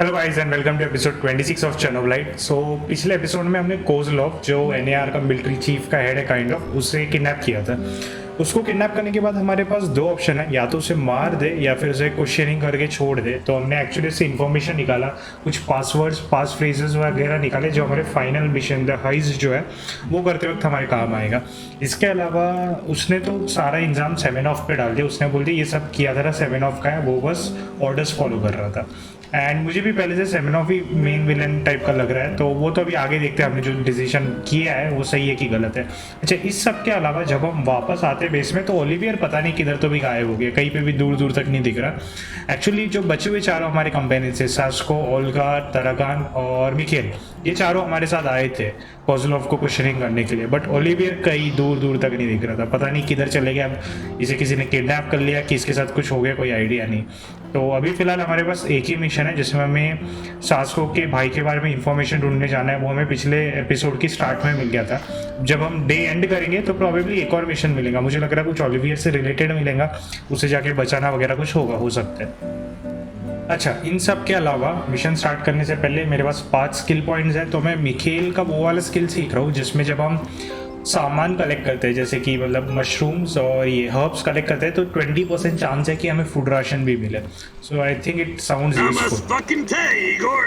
Hello guys and welcome to episode 26 of Chernobylite. So पिछले एपिसोड में हमने कोजलॉव जो एनएआर का मिलिट्री चीफ का हेड है काइंड ऑफ, उसे किडनैप किया था। उसको किडनैप करने के बाद हमारे पास दो ऑप्शन है, या तो उसे मार दे या फिर उसे क्वेश्चनिंग करके छोड़ दे। तो हमने एक्चुअली उससे इन्फॉर्मेशन निकाला, कुछ पासवर्ड्स पास फ्रेजेस वगैरह निकाले जो हमारे फाइनल मिशन द हाइस्ट जो है वो करते वक्त हमारे काम आएगा। इसके अलावा उसने तो सारा इंजाम सेवन ऑफ पे डाल दिया। उसने बोल दिया ये सब किया था सेवन ऑफ का है, वो बस ऑर्डर्स फॉलो कर रहा था। एंड मुझे भी पहले से सेमेनॉफ ही मेन विलन टाइप का लग रहा है, तो वो तो अभी आगे देखते हैं हमने जो डिसीजन किया है वो सही है कि गलत है। अच्छा, इस सब के अलावा जब हम वापस आते बेस में तो ओलिवियर पता नहीं किधर तो भी गायब हो गया, कहीं पे भी दूर दूर तक नहीं दिख रहा। एक्चुअली जो बचे हुए चारों हमारे कंपेनियन थे, सास्को, ओल्गा, तराकान और मिकेल, ये चारों हमारे साथ आए थे कोजलॉव को क्वेश्चनिंग करने के लिए, बट ओलिवियर कहीं दूर दूर तक नहीं दिख रहा था। पता नहीं किधर चले गया, अब इसे किसी ने किडनैप कर लिया कि इसके साथ कुछ हो गया, कोई आइडिया नहीं। तो अभी फिलहाल हमारे पास एक ही मिशन है जिसमें हमें सास्को के भाई के बारे में इंफॉर्मेशन ढूंढने जाना है। वो हमें पिछले एपिसोड की स्टार्ट में मिल गया था। जब हम डे एंड करेंगे तो प्रोबेबली एक और मिशन मिलेगा, मुझे लग रहा है कुछ ओलिवियर से रिलेटेड मिलेगा, उसे जाके बचाना वगैरह कुछ होगा, हो सकता है। अच्छा, इन सब के अलावा मिशन स्टार्ट करने से पहले मेरे पास 5 स्किल पॉइंट्स हैं, तो मैं मिखेल का वो वाला स्किल सीख रहा हूँ जिसमें जब हम सामान कलेक्ट करते हैं, जैसे कि मतलब मशरूम्स और ये हर्ब्स कलेक्ट करते हैं, तो 20% चांस है कि हमें फूड राशन भी मिले। So I think it sounds useful. fucking day, Igor.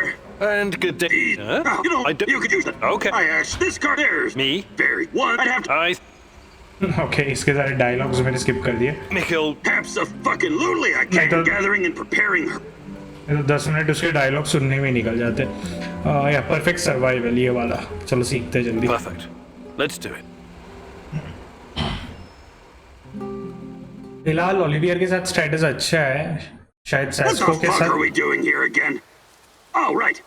And good day. You know, I do. you could use it. Okay. I asked this car there's Me? very one. I'd have to okay, इसके सारे dialogues मैंने skip कर दिए। Mikhail, absolutely. I can't don't- gathering and preparing her. तो 10 minute उसके dialogue सुनने में निकल जाते। या परफेक्ट सर्वाइवल ये वाला। चलो सीखते जल्दी। perfect. Let's do it. फिलहाल ओलिवियर के साथ स्टेटस अच्छा है, शायद What सैस्को the के fuck are साथ। we doing here again? Oh, right.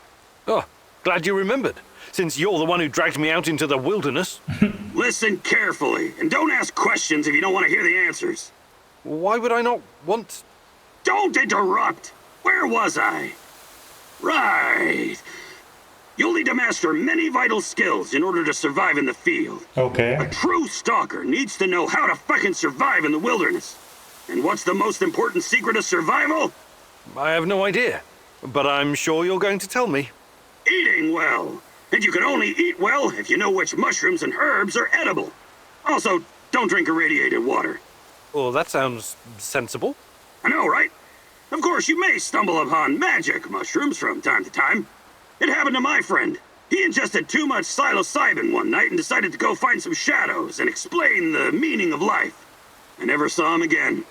Oh, glad you remembered. Since you're the one who dragged me out into the wilderness. Listen carefully and don't ask questions if you don't want to hear the answers. Why would I not want? Don't interrupt. Where was I? Right. You'll need to master many vital skills in order to survive in the field. Okay, A true stalker needs to know how to fucking survive in the wilderness. And what's the most important secret of survival? I have no idea, but I'm sure you're going to tell me. Eating well. And you can only eat well if you know which mushrooms and herbs are edible. Also, don't drink irradiated water. Oh, that sounds sensible. I know, right? Of course, you may stumble upon magic mushrooms from time to time. It happened to my friend. He ingested too much psilocybin one night and decided to go find some shadows and explain the meaning of life. I never saw him again.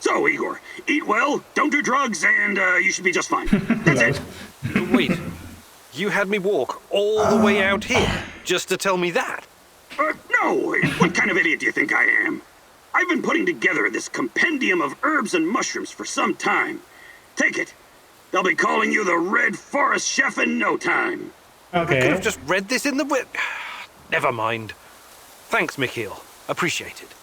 So, Igor, eat well, don't do drugs, and you should be just fine. That's it. Wait, you had me walk all the way out here just to tell me that? No, what kind of idiot do you think I am? I've been putting together this compendium of herbs and mushrooms for some time. Take it. They'll be calling you the Red Forest Chef in no time. I okay. could have just read this in the Never mind. Thanks, Mikhail. Appreciated.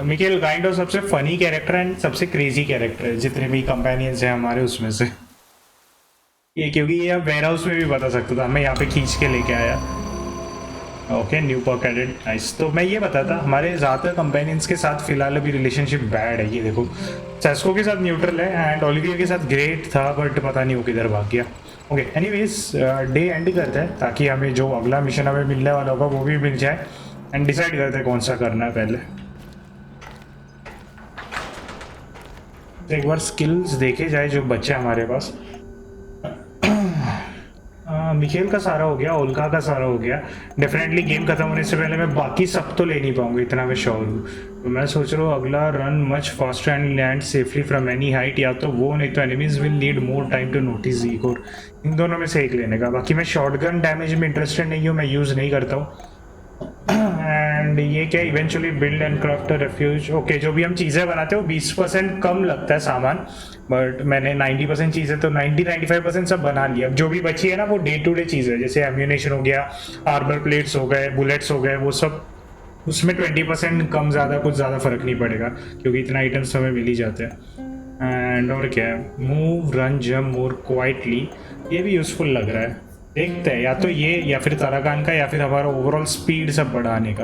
Mikel kind of सबसे funny character and सबसे crazy character है जितने भी companions हैं हमारे उसमें से। ये क्योंकि ये अब वेयर हाउस में भी बता सकता था, मैं यहाँ पे खींच के लेके आया। Okay, new perk added, nice. तो मैं ये बताता, हमारे ज़्यादातर कंपेनियंस के साथ फिलहाल अभी रिलेशनशिप बैड है। ये देखो, सैस्को के साथ न्यूट्रल है एंड ओलिवियर के साथ ग्रेट था, बट पता नहीं वो किधर भाग गया। ओके, एनीवेज डे एंड करते हैं ताकि हमें जो अगला मिशन हमें मिलने वाला होगा वो भी मिल जाए, एंड डिसाइड करते हैं कौन सा करना है पहले। एक बार स्किल्स देखे जाए जो बच्चे हमारे पास। मिखेल का सारा हो गया, ओल्गा का सारा हो गया। डेफिनेटली गेम खत्म होने से पहले मैं बाकी सब तो ले नहीं पाऊंगा, इतना मैं श्योर हूँ। तो मैं सोच रहा हूँ अगला run much faster and land safely from any height, या तो वो, नहीं तो enemies will need more time to notice Igor. इन दोनों में से एक लेने का। बाकी मैं शॉटगन डैमेज में इंटरेस्टेड नहीं हूँ, मैं यूज़ नहीं करता हूँ। एंड ये क्या, eventually build and craft refuge. Okay, जो भी हम चीज़ें बनाते हैं वो 20% कम लगता है सामान, बट मैंने 90% चीज़ें तो 90-95% सब बना लिया। अब जो भी बची है ना वो डे टू डे चीज़ है, जैसे एम्यूनेशन हो गया, आर्मर प्लेट्स हो गए, बुलेट्स हो गए, वो सब उसमें 20% कम ज़्यादा कुछ ज़्यादा फ़र्क नहीं पड़ेगा क्योंकि इतना आइटम्स हमें मिल ही जाते हैं। एंड और क्या है, मूव रन जंप मोर क्वाइटली, ये भी यूज़फुल लग रहा है। देखते हैं, या तो ये या फिर तराकान का या फिर हमारा ओवरऑल स्पीड सब बढ़ाने का।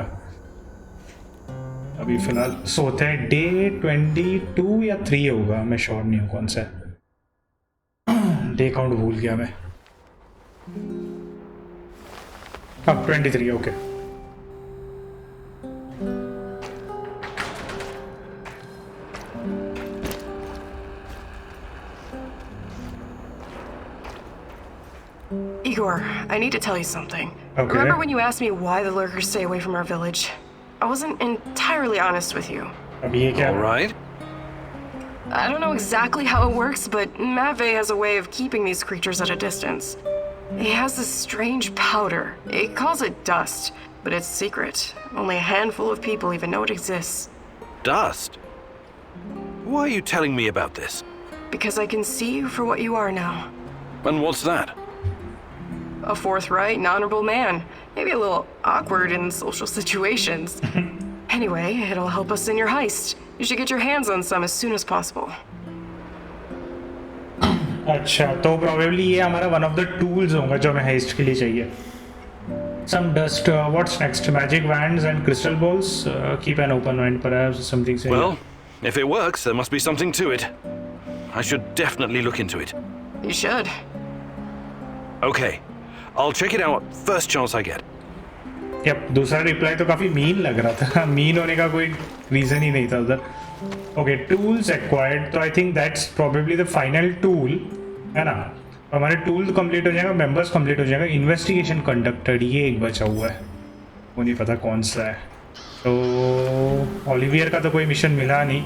अभी फिलहाल सोते हैं, डे 22 या 3 होगा, मैं श्योर नहीं हूँ कौन सा है। डे काउंट भूल गया मैं। अब 23 okay. Igor, I need to tell you something. Okay. Remember when you asked me why the lurkers stay away from our village? I wasn't entirely honest with you. अब ये क्या? All right. I don't know exactly how it works, but Mave has a way of keeping these creatures at a distance. He has this strange powder. It calls it dust, but it's secret. Only a handful of people even know it exists. Dust? Why are you telling me about this? Because I can see you for what you are now. And what's that? A forthright and honorable man. Maybe a little awkward in social situations. Anyway, it'll help us in your heist. You should get your hands on some as soon as possible. अच्छा, तो probably ये हमारा one of the tools होगा जो हमें heist के लिए चाहिए. Some dust. What's next? Magic wands and crystal balls. Keep an open mind, perhaps something. Well, if it works, there must be something to it. I should definitely look into it. You should. Okay, I'll check it out first chance I get. Yup, दूसरा reply तो काफी mean लग रहा था। Mean होने का कोई reason ही नहीं था उधर। ओके, टूल्स एक्वायर्ड, तो I think that's probably the final tool, है ना। हमारे टूल कंप्लीट हो जाएगा, मेंबर्स कंप्लीट हो जाएगा। इन्वेस्टिगेशन कंडक्टेड, ये एक बचा हुआ है, वो नहीं पता कौन सा है। तो ओलिवियर का तो कोई मिशन मिला नहीं।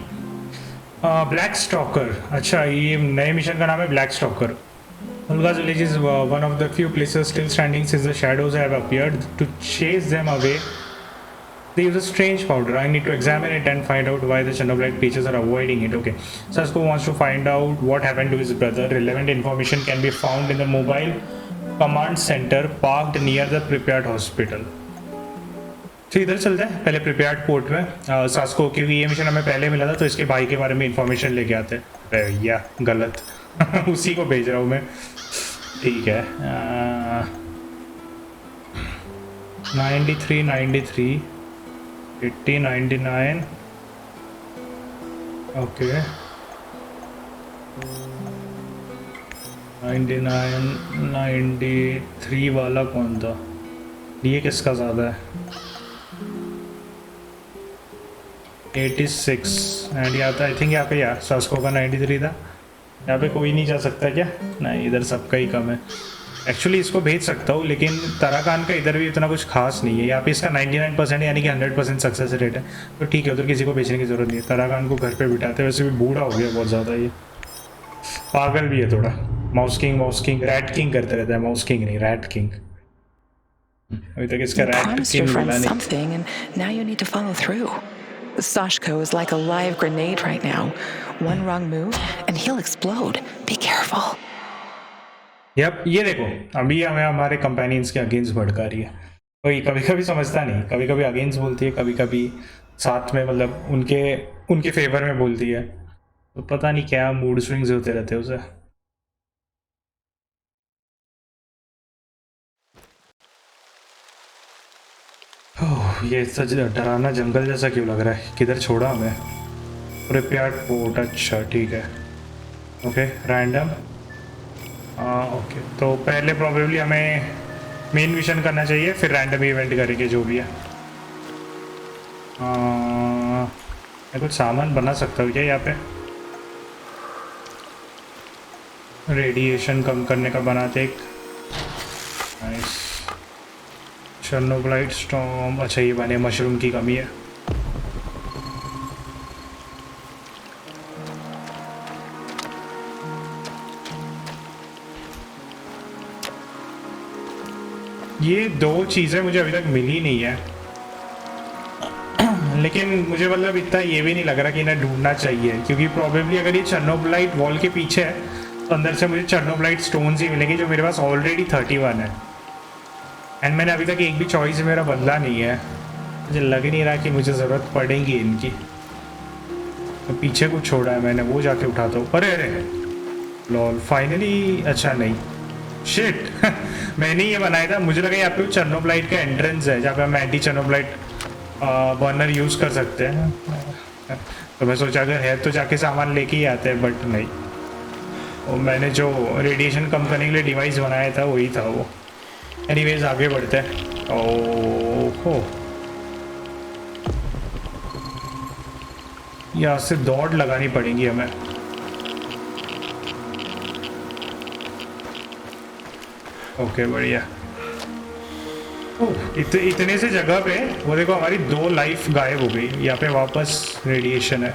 ब्लैक स्टॉकर, अच्छा ये नए मिशन का नाम है black stalker. Olga's village is one of the few places still standing since the shadows have appeared. To chase them away, they use a strange powder. I need to examine it and find out why the Chernobylite creatures are avoiding it. Okay. Sasko wants to find out what happened to his brother. Relevant information can be found in the mobile command center parked near the PRIPYAT hospital. तो इधर चलते हैं पहले prepared port में। सास्को, क्योंकि ये mission हमें पहले मिला था तो इसके भाई के बारे में इंफॉर्मेशन लेके आते हैं। भैया गलत उसी को भेज रहा हूँ मैं। ठीक है, 93, 93, 80, 99, ओके, 99, 93 वाला कौन था? ये किसका ज़्यादा है? 86 एंड यहाँ था, आई थिंक यहाँ पे यार सास्को का 93 था। यहाँ पे कोई नहीं जा सकता क्या? नहीं, इधर सबका ही कम है। एक्चुअली इसको भेज सकता हूँ, लेकिन ताराकान का इधर भी इतना कुछ खास नहीं है। यहाँ पे इसका 99% यानी कि 100% सक्सेस रेट है, तो ठीक है, उधर किसी को भेजने की ज़रूरत नहीं है। ताराकान को घर पे बिठाते, वैसे भी बूढ़ा हो गया बहुत ज़्यादा, ये पागल भी है थोड़ा। माउस किंग रैट किंग करते रहता है, माउस किंग नहीं रैट किंग। अभी तक इसका रैट किंग मिला नहीं। Sashko is like a live grenade right now. One wrong move and he'll explode. Be careful. Yup, ये देखो अभी हमें हमारे कंपेनियंस के अगेंस्ट भड़का रही है। कोई कभी कभी समझता नहीं, कभी कभी अगेंस्ट बोलती है, कभी कभी साथ में, मतलब उनके फेवर में बोलती है। तो पता नहीं क्या मूड स्विंग्स होते रहते हैं उसे। ये सच डरावना जंगल जैसा क्यों लग रहा है? किधर छोड़ा हमें? प्रिपेयर्ड पोर्ट, अच्छा ठीक है, ओके, रैंडम। ओके, तो पहले प्रोबेबली हमें मेन मिशन करना चाहिए, फिर रैंडम इवेंट करेंगे जो भी है। मैं कुछ सामान बना सकता हूँ क्या यहाँ पे? रेडिएशन कम करने का बनाते एक। नाइस, चर्नोबाइलाइट स्टॉर्म, अच्छा ये बने, मशरूम की कमी है। ये दो चीज़ें मुझे अभी तक मिली नहीं है, लेकिन मुझे मतलब इतना ये भी नहीं लग रहा कि इन्हें ढूंढना चाहिए, क्योंकि प्रोबेबली अगर ये चर्नोबाइलाइट वॉल के पीछे है तो अंदर से मुझे चर्नोबाइलाइट स्टोन्स ही मिलेंगे, जो मेरे पास ऑलरेडी 31 है। एंड मैंने अभी तक एक भी चॉइस मेरा बदला नहीं है, मुझे लग नहीं रहा कि मुझे ज़रूरत पड़ेगी इनकी। तो पीछे कुछ छोड़ा है मैंने, वो जाके उठाता हूँ। अरे लॉल, फाइनली, अच्छा नहीं, शिट मैंने ये बनाया था, मुझे लगा यहाँ पे चर्नोबाइलाइट का एंट्रेंस है जहाँ पे हम एंटी चर्नोबाइलाइट बर्नर यूज़ कर सकते हैं। तो मैं सोचा अगर है तो जाके सामान लेके ही आते हैं, बट नहीं। और मैंने जो रेडिएशन कम करने के लिए डिवाइस बनाया था वही था वो। एनीवेज आगे बढ़ते हैं। ओहो, यहाँ से दौड़ लगानी पड़ेगी हमें। ओके बढ़िया। इतने से जगह पे वो देखो हमारी 2 लाइफ गायब हो गई। यहाँ पे वापस रेडिएशन है।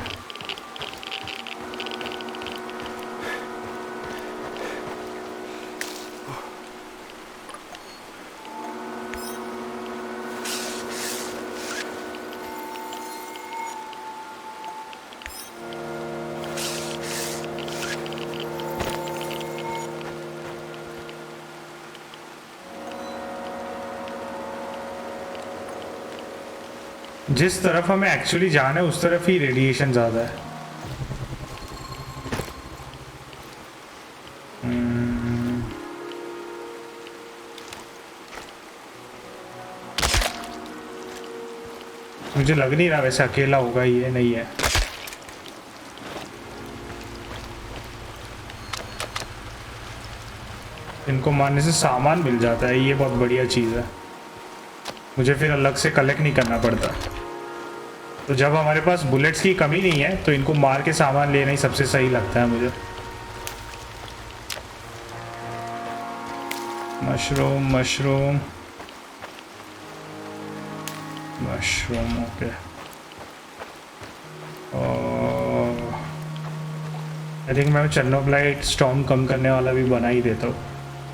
जिस तरफ हमें एक्चुअली जाना है उस तरफ ही रेडिएशन ज़्यादा है। मुझे लग नहीं रहा वैसे अकेला होगा, ये नहीं है। इनको मारने से सामान मिल जाता है, ये बहुत बढ़िया चीज़ है। मुझे फिर अलग से कलेक्ट नहीं करना पड़ता। तो जब हमारे पास बुलेट्स की कमी नहीं है तो इनको मार के सामान लेना ही सबसे सही लगता है मुझे। Mushroom mushroom mushroom, okay. I think मैं चर्नोब्लाइट स्टॉर्म कम करने वाला भी बना ही देता हूँ।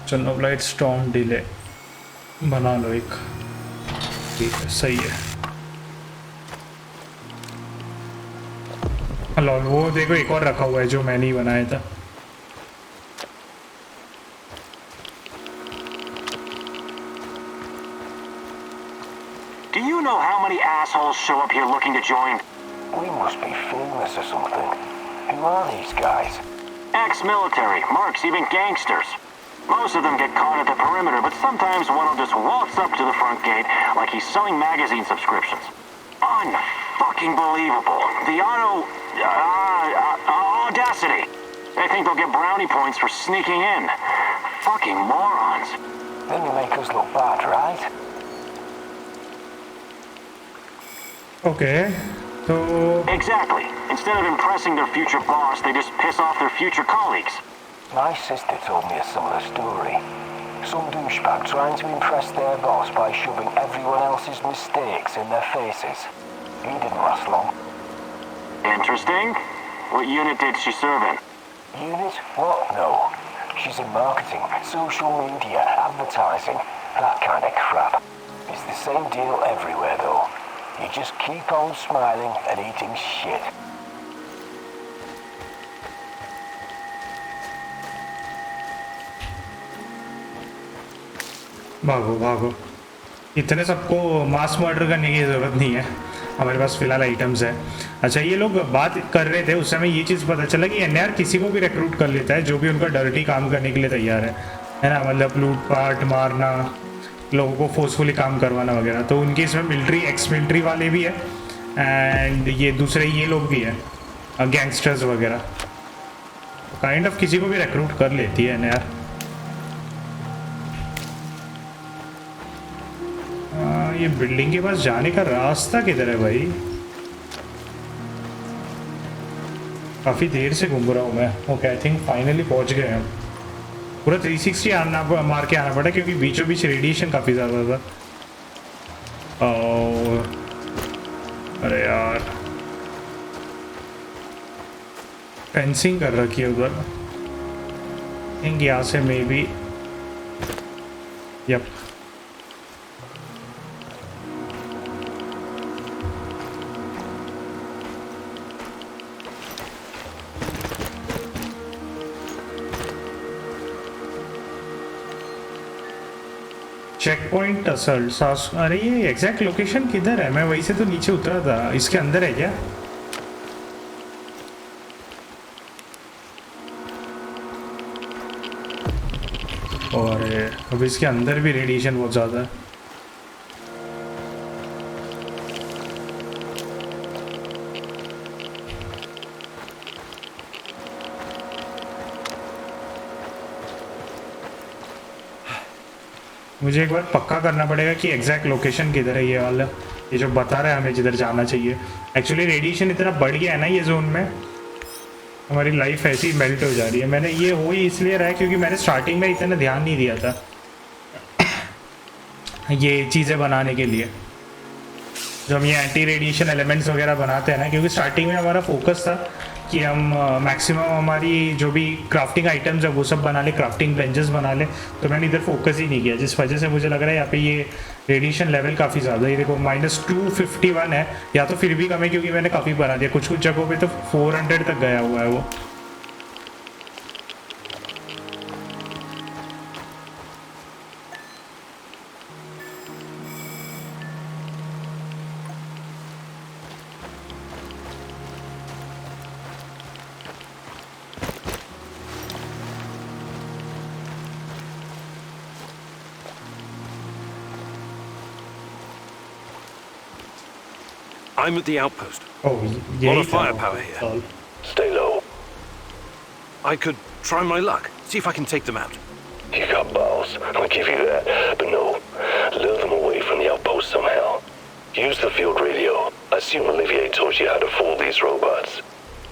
चर्नोब्लाइट स्टॉर्म डिले बना लो एक, ठीक है, सही है। हेलो, वो देखो एक और रखा हुआ है जो मैंने ही बनाया था। Do you know how many assholes show up here looking to join? We must be famous or something. Who are these guys? Ex-military, marks, even gangsters. Most of them get caught at the perimeter, but sometimes one will just waltz up to the front gate like he's selling magazine subscriptions. Unfucking believable. The audacity. They think they'll get brownie points for sneaking in. Fucking morons. Then you make us look bad, right? Okay, so... Exactly. Instead of impressing their future boss, they just piss off their future colleagues. My sister told me a similar story. Some douchebag trying to impress their boss by shoving everyone else's mistakes in their faces. He didn't last long. Interesting. What unit did she serve in? Unit? What? No. She's in marketing, social media, advertising, that kind of crap. It's the same deal everywhere though. You just keep on smiling and eating shit. भागो भागो, इतने सबको mass murder करने की ज़रूरत नहीं है, हमारे पास फ़िलहाल आइटम्स है। अच्छा, ये लोग बात कर रहे थे उस समय, ये चीज़ पता चला कि एनआर किसी को भी रिक्रूट कर लेता है जो भी उनका डर्टी काम करने के लिए तैयार है ना, मतलब लूटपाट, मारना, लोगों को फोर्सफुली काम करवाना वगैरह। तो उनके इसमें मिलिट्री, एक्स मिलिट्री वाले भी है एंड ये दूसरे ये लोग भी हैं, गैंगस्टर्स वगैरह। काइंड ऑफ किसी को भी रिक्रूट कर लेती है एनआर। ये बिल्डिंग के पास जाने का रास्ता किधर है भाई? काफ़ी देर से घूम रहा हूँ मैं। ओके, आई थिंक फाइनली पहुँच गए हम। पूरा 360 मार के आना पड़ा क्योंकि बीचों बीच रेडिएशन काफ़ी ज़्यादा था। अरे यार, फेंसिंग कर रखी है उधर। थिंक यहाँ से maybe, yup, checkpoint assault. अरे ये एग्जैक्ट लोकेशन किधर है? मैं वहीं से तो नीचे उतरा था। इसके अंदर है क्या? और अब इसके अंदर भी रेडिएशन बहुत ज़्यादा है। मुझे एक बार पक्का करना पड़ेगा कि एग्जैक्ट लोकेशन किधर है ये वाला, ये जो बता रहा है हमें जिधर जाना चाहिए। एक्चुअली रेडिएशन इतना बढ़ गया है ना ये जोन में, हमारी लाइफ ऐसी ही मेल्ट हो जा रही है। मैंने ये हो ही इसलिए रहा है क्योंकि मैंने स्टार्टिंग में इतना ध्यान नहीं दिया था ये चीज़ें बनाने के लिए, जो हम ये एंटी रेडिएशन एलिमेंट्स वगैरह बनाते हैं ना, क्योंकि स्टार्टिंग में हमारा फोकस था कि हम मैक्सिमम हमारी जो भी क्राफ्टिंग आइटम्स है वो सब बना ले, क्राफ्टिंग बेंचेस बना ले, तो मैंने इधर फोकस ही नहीं किया, जिस वजह से मुझे लग रहा है यहाँ पे ये रेडिएशन लेवल काफ़ी ज़्यादा है। ये देखो -251 है, या तो फिर भी कम है क्योंकि मैंने काफ़ी बना दिया, कुछ कुछ जगहों पे तो 400 तक गया हुआ है वो। I'm at the outpost. Oh, A lot of firepower here. Stay low. I could try my luck, see if I can take them out. You got balls, I'll give you that. But no, lure them away from the outpost somehow. Use the field radio. I assume Olivier told you how to fool these robots.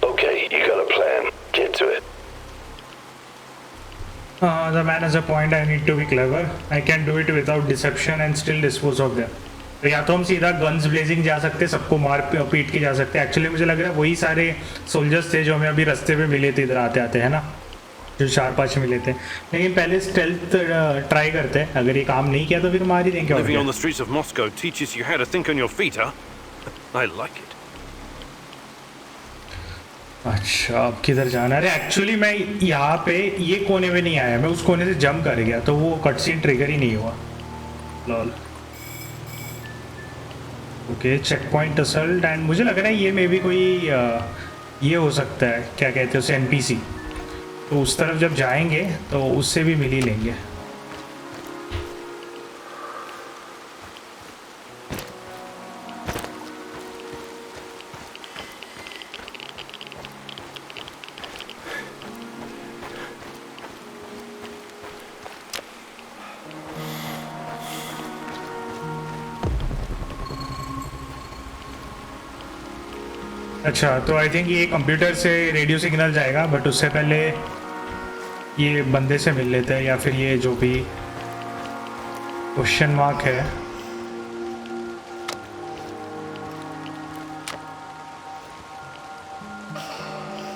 Okay, you got a plan. Get to it. The man has a point. I need to be clever. I can do it without deception and still dispose of them. तो या तो हम सीधा guns blazing जा सकते, सबको मार पीट के जा सकते। एक्चुअली मुझे लग रहा है वही सारे सोल्जर्स थे जो हमें अभी रास्ते पे मिले थे इधर आते आते, है ना, जो 4-5 मिले थे। लेकिन पहले स्टेल्थ ट्राई करते हैं, अगर ये काम नहीं किया तो फिर मार ही देंगे। Living on the streets of Moscow teaches you how to think on your feet, huh? I like it. अच्छा, अब किधर जाना है? अरे एक्चुअली मैं यहाँ पे ये कोने में नहीं आया, मैं उस कोने से जंप कर गया तो वो कटसीन ट्रिगर ही नहीं हुआ। Lol. Okay, checkpoint assault, and मुझे लग रहा है ये मे भी कोई ये हो सकता है, क्या कहते हैं उसे, NPC। तो उस तरफ जब जाएंगे तो उससे भी मिल ही लेंगे। अच्छा, तो आई थिंक ये कंप्यूटर से रेडियो सिग्नल जाएगा, बट उससे पहले ये बंदे से मिल लेते हैं, या फिर ये जो भी क्वेश्चन मार्क है।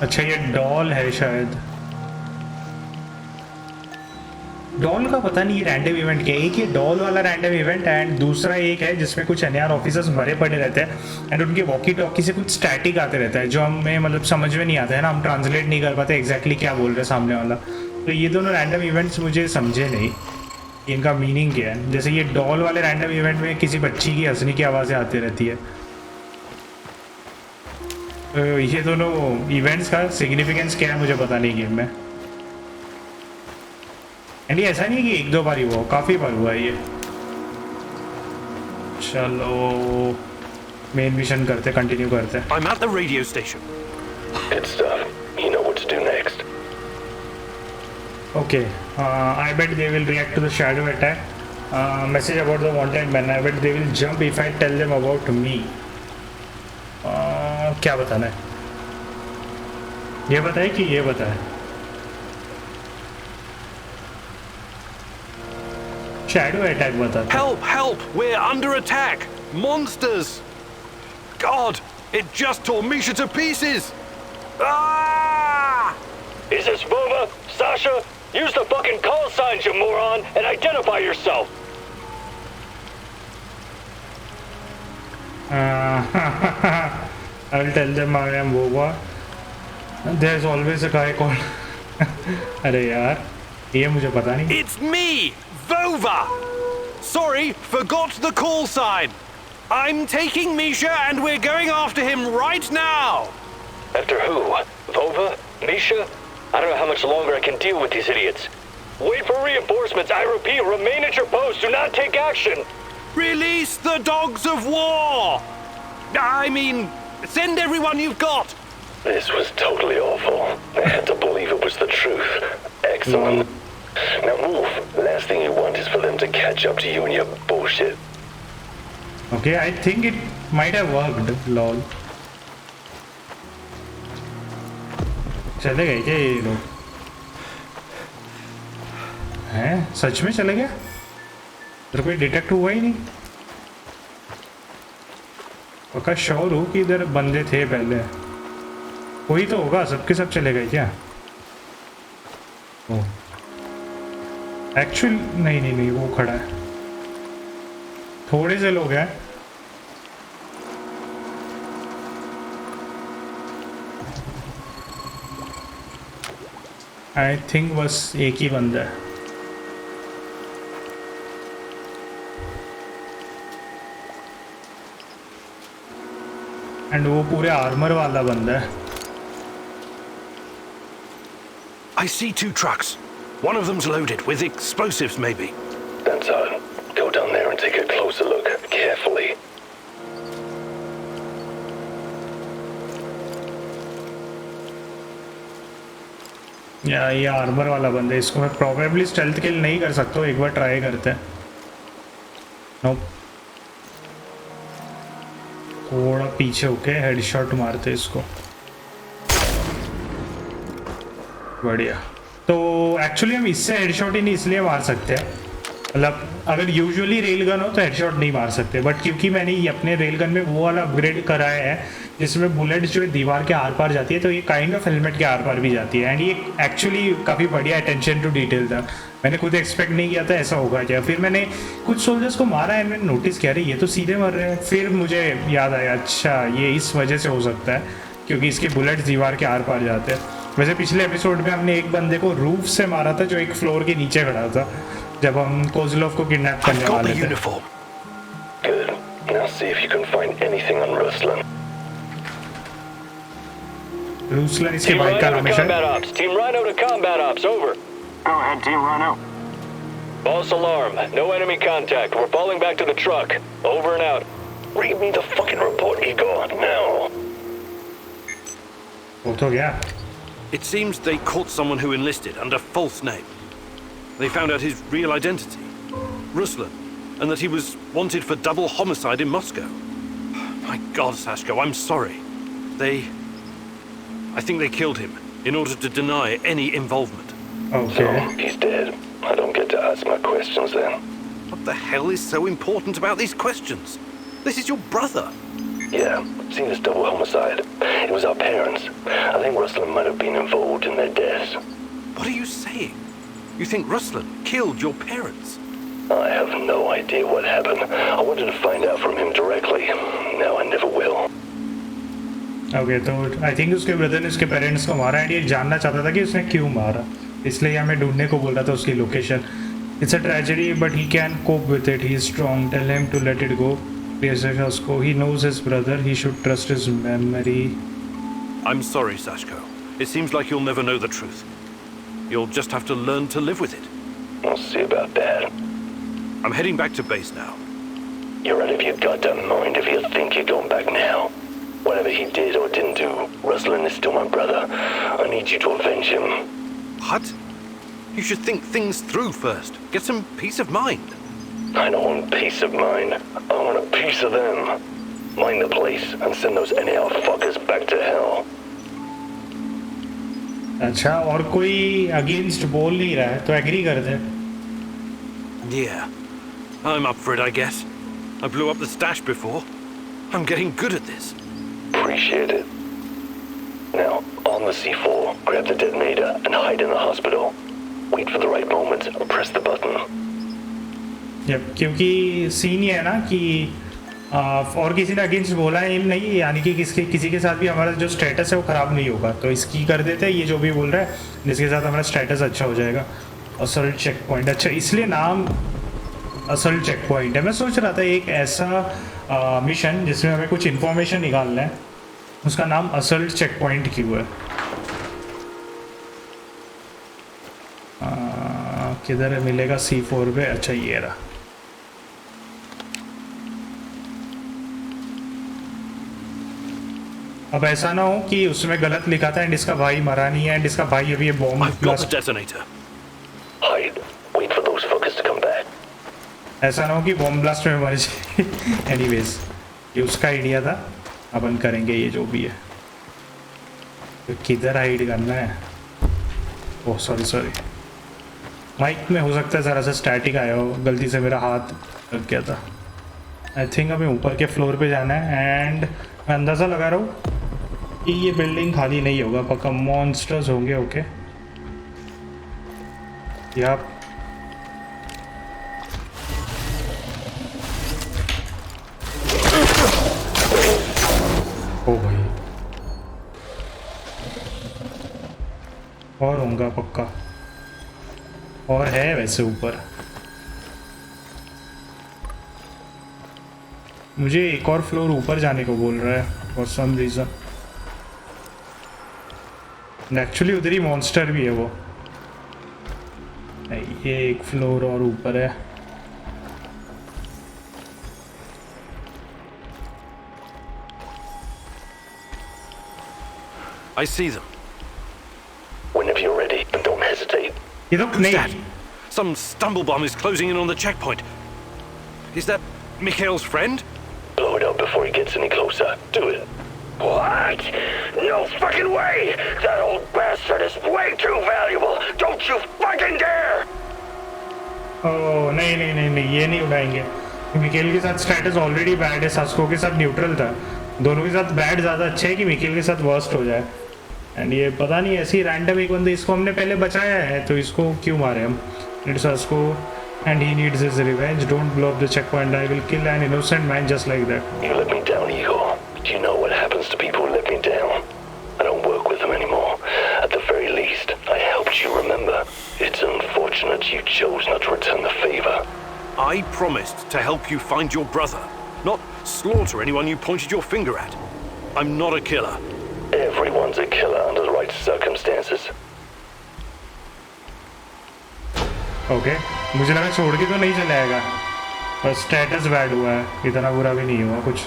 अच्छा, ये डॉल है शायद। डॉल का पता नहीं ये रैंडम इवेंट क्या है। एक ये डॉल वाला रैंडम इवेंट है, एंड दूसरा एक है जिसमें कुछ NR ऑफिसर्स मरे पड़े रहते हैं एंड उनके वॉकी टॉकी से कुछ स्टैटिक आते रहता है जो हमें मतलब समझ में नहीं आता है ना, हम ट्रांसलेट नहीं कर पाते एग्जैक्टली क्या बोल रहे हैं सामने वाला। तो ये दोनों रैंडम इवेंट्स मुझे समझे नहीं इनका मीनिंग क्या है। जैसे ये डॉल वाले रैंडम इवेंट में किसी बच्ची की हंसने की आवाज़ें आती रहती है। तो ये दोनों इवेंट्स का सिग्निफिकेंस क्या है मुझे पता नहीं गेम में। एंड ये ऐसा नहीं है कि 1-2 बार ही हुआ, काफ़ी बार हुआ है ये। चलो मेन मिशन करते, कंटिन्यू करते। I'm at the radio station. Good stuff. You know what to do next. Okay. I bet they will react to the shadow attack. Message about the wanted man. I bet they will jump if I tell them about me. क्या बताना है? ये बताए कि ये बताए? Shadow attack बता। Help! Help! We're under attack! Monsters! God! It just tore Misha to pieces! Ah! Is this Vova? Sasha? Use the fucking call signs, you moron, and identify yourself! I'll tell them I am Vova. There's always a guy called अरे यार, ये मुझे पता नहीं। It's me! Vova! Sorry, forgot the call sign. I'm taking Misha and we're going after him right now. After who? Vova? Misha? I don't know how much longer I can deal with these idiots. Wait for reinforcements. I repeat, remain at your post. Do not take action. Release the dogs of war! I mean, send everyone you've got. This was totally awful. I had to believe it was the truth. Excellent. Now move. Last last thing you want is for them to catch up to you and your bullshit. Okay, I think it might have worked. Lol. चले गए क्या ये लोग? हैं? सच में चले गए? इधर कोई डिटेक्ट हुआ ही नहीं। पक्का श्योर हूँ कि इधर बंदे थे पहले। कोई तो होगा, सबके सब चले गए क्या? ओह, एक्चुअल नहीं वो खड़ा है। थोड़े से लोग हैं। आई थिंक बस एक ही बंदा है। एंड वो पूरे आर्मर वाला बंदा है। I see 2 trucks. One of them's loaded with explosives, maybe. That's all. Go down there and take a closer look, carefully. या ये आर्मर वाला बंदा है। इसको मैं प्रोबेबली स्टेल्थ किल नहीं कर सकता हूँ। एक बार ट्राई करते हैं। नोप। थोड़ा पीछे होके हेडशॉट मारते हैं इसको। बढ़िया। तो एक्चुअली हम इससे हेडशॉट ही नहीं इसलिए मार सकते हैं, मतलब अगर यूजुअली रेल गन हो तो हेडशॉट नहीं मार सकते, बट क्योंकि मैंने ये अपने रेल गन में वो वाला अपग्रेड कराया है जिसमें बुलेट जो है दीवार के आर पार जाती है, तो ये काइंड ऑफ हेलमेट के आर पार भी जाती है। एंड ये एक्चुअली काफ़ी बढ़िया अटेंशन टू डिटेल था। मैंने खुद एक्सपेक्ट नहीं किया था ऐसा होगा क्या। फिर मैंने कुछ सोल्जर्स को मारा है, मैंने नोटिस किया रही ये तो सीधे मर रहे हैं। फिर मुझे याद आया अच्छा ये इस वजह से हो सकता है क्योंकि इसके बुलेट्स दीवार के आर पार जाते हैं। वैसे पिछले एपिसोड में हमने एक बंदे को रूफ से मारा था जो एक फ्लोर के नीचे खड़ा था जब हम कोजलोव को किडनैप करने वाले थे। Good. Now see if you can find anything on Ruslan. Ruslan इसके भाई का नाम है शायद। Team Rhino to combat ops, over. Go ahead, Team Rhino. False alarm. No enemy contact. We're falling back to the truck. Over and out. Read me the fucking report, Igor, now. वो तो गया। It seems they caught someone who enlisted under false name. They found out his real identity, Ruslan, and that he was wanted for double homicide in Moscow. My God, Sashko, I'm sorry. I think they killed him in order to deny any involvement. Okay. So, he's dead. I don't get to ask my questions then. What the hell is so important about these questions? This is your brother. Yeah, seen as double homicide. It was our parents. I think Ruslan might have been involved in their deaths. What are you saying? You think Ruslan killed your parents? I have no idea what happened. I wanted to find out from him directly. Now I never will. Okay, तो I think उसके brother ने उसके parents को मारा and ये जानना चाहता था कि उसने क्यों मारा, इसलिए हमें ढूंढने को बोल रहा था उसकी location. It's a tragedy, but he can cope with it. He is strong. Tell him to let it go. Sashko, he knows his brother. He should trust his memory. I'm sorry, Sashko. It seems like you'll never know the truth. You'll just have to learn to live with it. I'll see about that. I'm heading back to base now. You're out of your goddamn mind if you think you're going back now. Whatever he did or didn't do, Ruslan is still my brother. I need you to avenge him. What? You should think things through first. Get some peace of mind. I don't want peace of mind. I want a piece of them. Mind the place and send those NAR fuckers back to hell. अच्छा, और कोई against बोल नहीं रहा है तो agree कर दे। Yeah, I'm up for it, I guess. I blew up the stash before. I'm getting good at this. Appreciate it. Now, on the C4, grab the detonator and hide in the hospital. Wait for the right moment and press the button. क्योंकि scene ये है ना कि और किसी ने against बोला है नहीं, यानी कि किसी के साथ भी हमारा जो स्टेटस है वो ख़राब नहीं होगा, तो इसकी कर देते हैं ये जो भी बोल रहा है, जिसके साथ हमारा स्टेटस अच्छा हो जाएगा। असल्ट चेक पॉइंट, अच्छा इसलिए नाम असल्ट चेक पॉइंट है। मैं सोच रहा था एक ऐसा मिशन जिसमें हमें कुछ इन्फॉर्मेशन निकालना है, उसका नाम असल्ट चेक पॉइंट क्यों है। किधर मिलेगा C4 पे? अच्छा ये रहा। अब ऐसा ना हो कि उसमें गलत लिखा था एंड इसका भाई मरा नहीं है एंड इसका भाई अभी ये bomb I've got the detonator. Hide. Wait for those fuckers to ऐसा ना हो कि बॉम्ब ब्लास्ट में मर जाए। एनीवेज ये उसका आइडिया था, अपन करेंगे ये जो भी है। तो किधर हाइड करना है? ओह सॉरी माइक में हो सकता है ज़रा सा स्टैटिक आया हो, गलती से मेरा हाथ लग गया था। आई थिंक हमें ऊपर के फ्लोर पे जाना है एंड मैं अंदाज़ा लगा रहा हूँ कि ये बिल्डिंग खाली नहीं होगा, पक्का मॉन्स्टर्स होंगे। ओके या ओ भाई और होगा पक्का, और है वैसे ऊपर। मुझे एक और फ्लोर ऊपर जाने को बोल रहा है फॉर सम रीज़न। एक्चुअली उधर ही मॉन्स्टर भी है वो। ये एक फ्लोर और ऊपर है। I see them. Whenever you're ready, but don't hesitate. ये तो Who's नहीं, that? Some stumble bomb is closing in on the checkpoint. Is that Mikhail's friend? Blow it up before he gets any closer. Do it. What? No fucking way! That old bastard is way too valuable! Don't you fucking dare! ओह नहीं नहीं नहीं नहीं, ये नहीं उड़ाएंगे। Mikel के साथ status already bad है, सास्को के साथ न्यूट्रल था। दोनों के साथ बैड ज़्यादा अच्छा है कि मिकेल के साथ वर्स्ट हो जाए। एंड ये पता नहीं ऐसी रैंडम एक बंदे, इसको हमने पहले बचाया है तो इसको क्यों मारे हम? It's Sasko and he needs his revenge. Don't blow up the checkpoint. I will kill an innocent man just like that. You let me down, Igor. Do you know what happens to people who let me down? I don't work with them anymore. At the very least, I helped you remember. It's unfortunate you chose not to return the favor. I promised to help you find your brother, not slaughter anyone you pointed your finger at. I'm not a killer. Everyone's a killer under the right circumstances. Okay मुझे लगा छोड़ के तो नहीं चला आएगा, बस status bad हुआ है, इतना बुरा भी नहीं हुआ कुछ।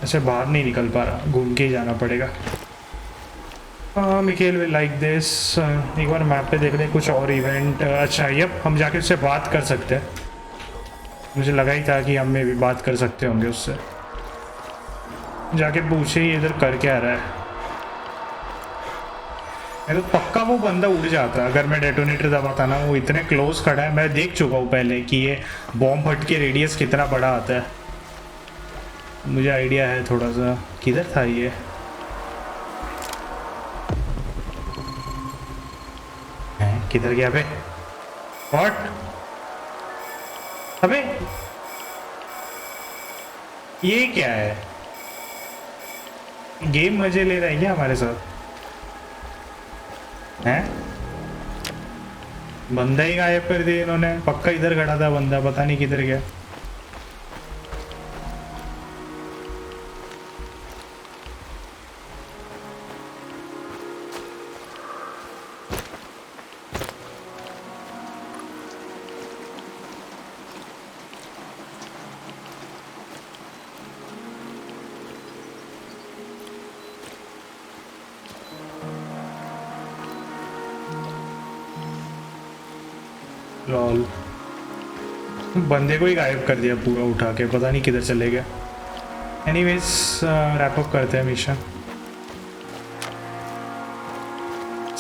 ऐसे बाहर नहीं निकल पा रहा, घूम के ही जाना पड़ेगा। Mikel will like this. एक बार मैप पे देख रहे कुछ और इवेंट। अच्छा यप, हम जाके उससे बात कर सकते हैं। मुझे लगा ही था कि हम में भी बात कर सकते होंगे उससे। जाके पूछे ये इधर कर क्या रहा है। मैं तो पक्का वो बंदा उड़ जाता अगर मैं डेटोनेटर दबाता ना। वो इतने क्लोज खड़ा है, मैं देख चुका हूँ पहले कि ये बॉम्ब फट के रेडियस कितना बड़ा आता है। मुझे आइडिया है थोड़ा सा। किधर था ये? किधर गया बे? व्हाट? अबे ये क्या है? गेम मजे ले रहा है क्या हमारे साथ? हैं? बंदा ही गायब कर दिया इन्होंने। पक्का इधर खड़ा था बंदा, पता नहीं किधर गया। लॉल, बंदे को ही गायब कर दिया पूरा उठा के, पता नहीं किधर चले गया। एनीवेज रैप अप करते हैं मिशन।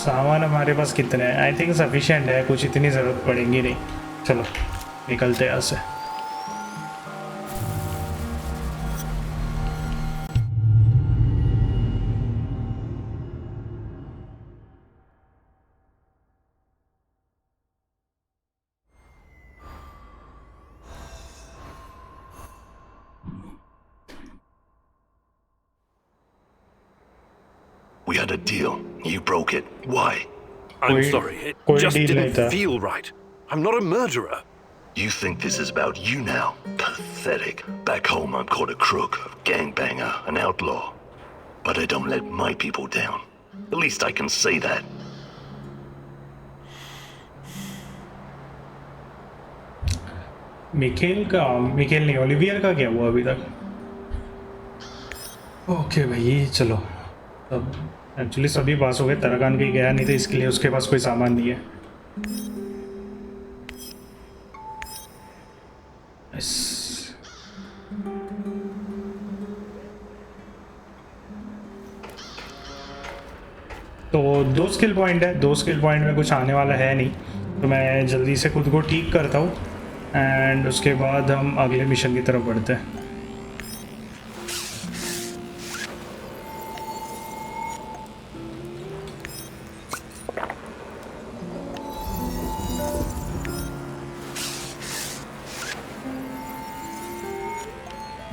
सामान हमारे पास कितने हैं? आई थिंक सफिशिएंट है, कुछ इतनी ज़रूरत पड़ेगी नहीं। चलो निकलते हैं यहाँ से। We had a deal. You broke it. Why? I'm sorry. It just didn't feel right. I'm not a murderer. You think this is about you now? Pathetic. Back home, I'm called a crook, a gangbanger, an outlaw. But I don't let my people down. At least I can say that. Mikel नहीं, Olivier का क्या हुआ अभी तक? Okay भाई चलो, अब actually सभी पास हो गए, तरकान भी गया नहीं था इसके लिए उसके पास कोई सामान नहीं है। तो 2 स्किल पॉइंट है, 2 स्किल पॉइंट में कुछ आने वाला है नहीं, तो मैं जल्दी से खुद को ठीक करता हूँ एंड उसके बाद हम अगले मिशन की तरफ बढ़ते हैं।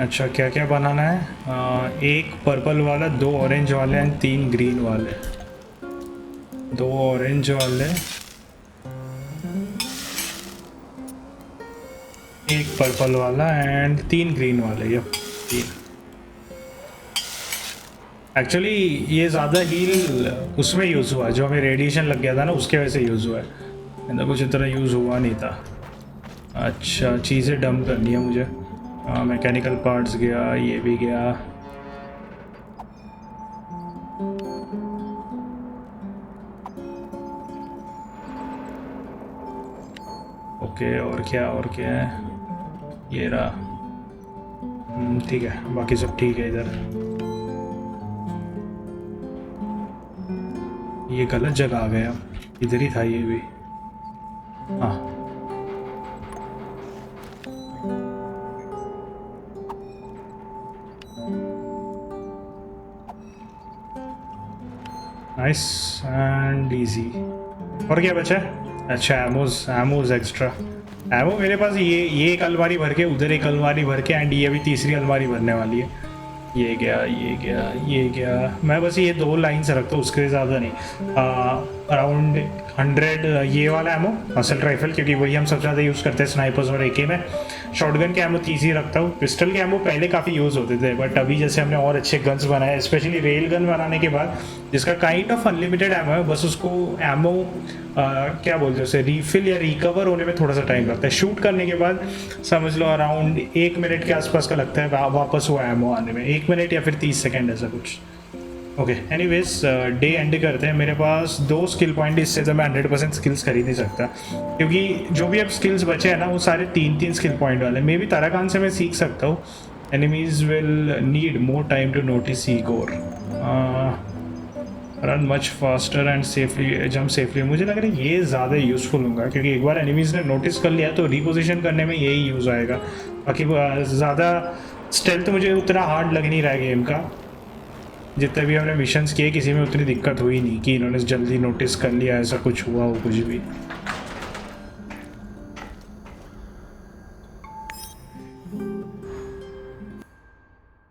अच्छा क्या क्या बनाना है? 1 पर्पल वाला, 2 ऑरेंज वाले एंड 3 ग्रीन वाले। 2 ऑरेंज वाले, 1 पर्पल वाला एंड 3 ग्रीन वाले। ये 3। एक्चुअली ये ज़्यादा हील उसमें यूज़ हुआ जो हमें रेडिएशन लग गया था ना, उसके वजह से यूज़ हुआ है, इतना कुछ इतना यूज़ हुआ नहीं था। अच्छा चीज़ें डंप करनी है मुझे। मैकेनिकल पार्ट्स गया, ये भी गया। ओके और क्या है? ये रहा। ठीक है, बाकी सब ठीक है। इधर ये गलत जगह आ गया, इधर ही था ये भी। हाँ नाइस एंड इजी। और क्या बचा है? अच्छा एमोज एक्स्ट्रा एमो मेरे पास। ये एक अलमारी भर के, उधर एक अलमारी भर के एंड ये भी तीसरी अलमारी भरने वाली है। ये गया। मैं बस ये 2 लाइन्स रखता हूँ, उसके ज़्यादा नहीं। अराउंड 100 ये वाला एमो असल्ट राइफल, क्योंकि वही हम सबसे ज़्यादा यूज़ करते हैं स्नाइपर्स और एके में। शॉटगन के एमो 30 ही रखता हूँ। पिस्टल के एमो पहले काफ़ी यूज़ होते थे, बट अभी जैसे हमने और अच्छे गन्स बनाए, स्पेशली रेल गन बनाने के बाद, जिसका काइंड ऑफ अनलिमिटेड एमो है, बस उसको एमो क्या बोलते हैं उसे, रीफिल या रिकवर होने में थोड़ा सा टाइम लगता है। शूट करने के बाद समझ लो अराउंड 1 मिनट के आसपास का लगता है वापस वो एमो आने में, 1 मिनट या फिर 30 सेकेंड ऐसा कुछ। ओके एनीवेज डे एंड करते हैं। मेरे पास 2 स्किल पॉइंट, इससे तो मैं 100% स्किल्स खरीद नहीं सकता, क्योंकि जो भी अब स्किल्स बचे हैं ना वो सारे 3-3 स्किल पॉइंट वाले। मे बी ताराकान से मैं सीख सकता हूँ। Enemies will need more time to notice Igor. Run much faster and safely, jump safely. मुझे लग रहा है ये ज़्यादा यूज़फुल होगा, क्योंकि एक बार एनिमीज ने नोटिस कर लिया तो रिपोजिशन करने में यही यूज़ आएगा। बाकी ज़्यादा स्टेल्थ मुझे उतना हार्ड लग नहीं रहा है गेम का। जितने भी हमने मिशंस किए किसी में उतनी दिक्कत हुई नहीं कि इन्होंने जल्दी नोटिस कर लिया, ऐसा कुछ हुआ हो कुछ भी।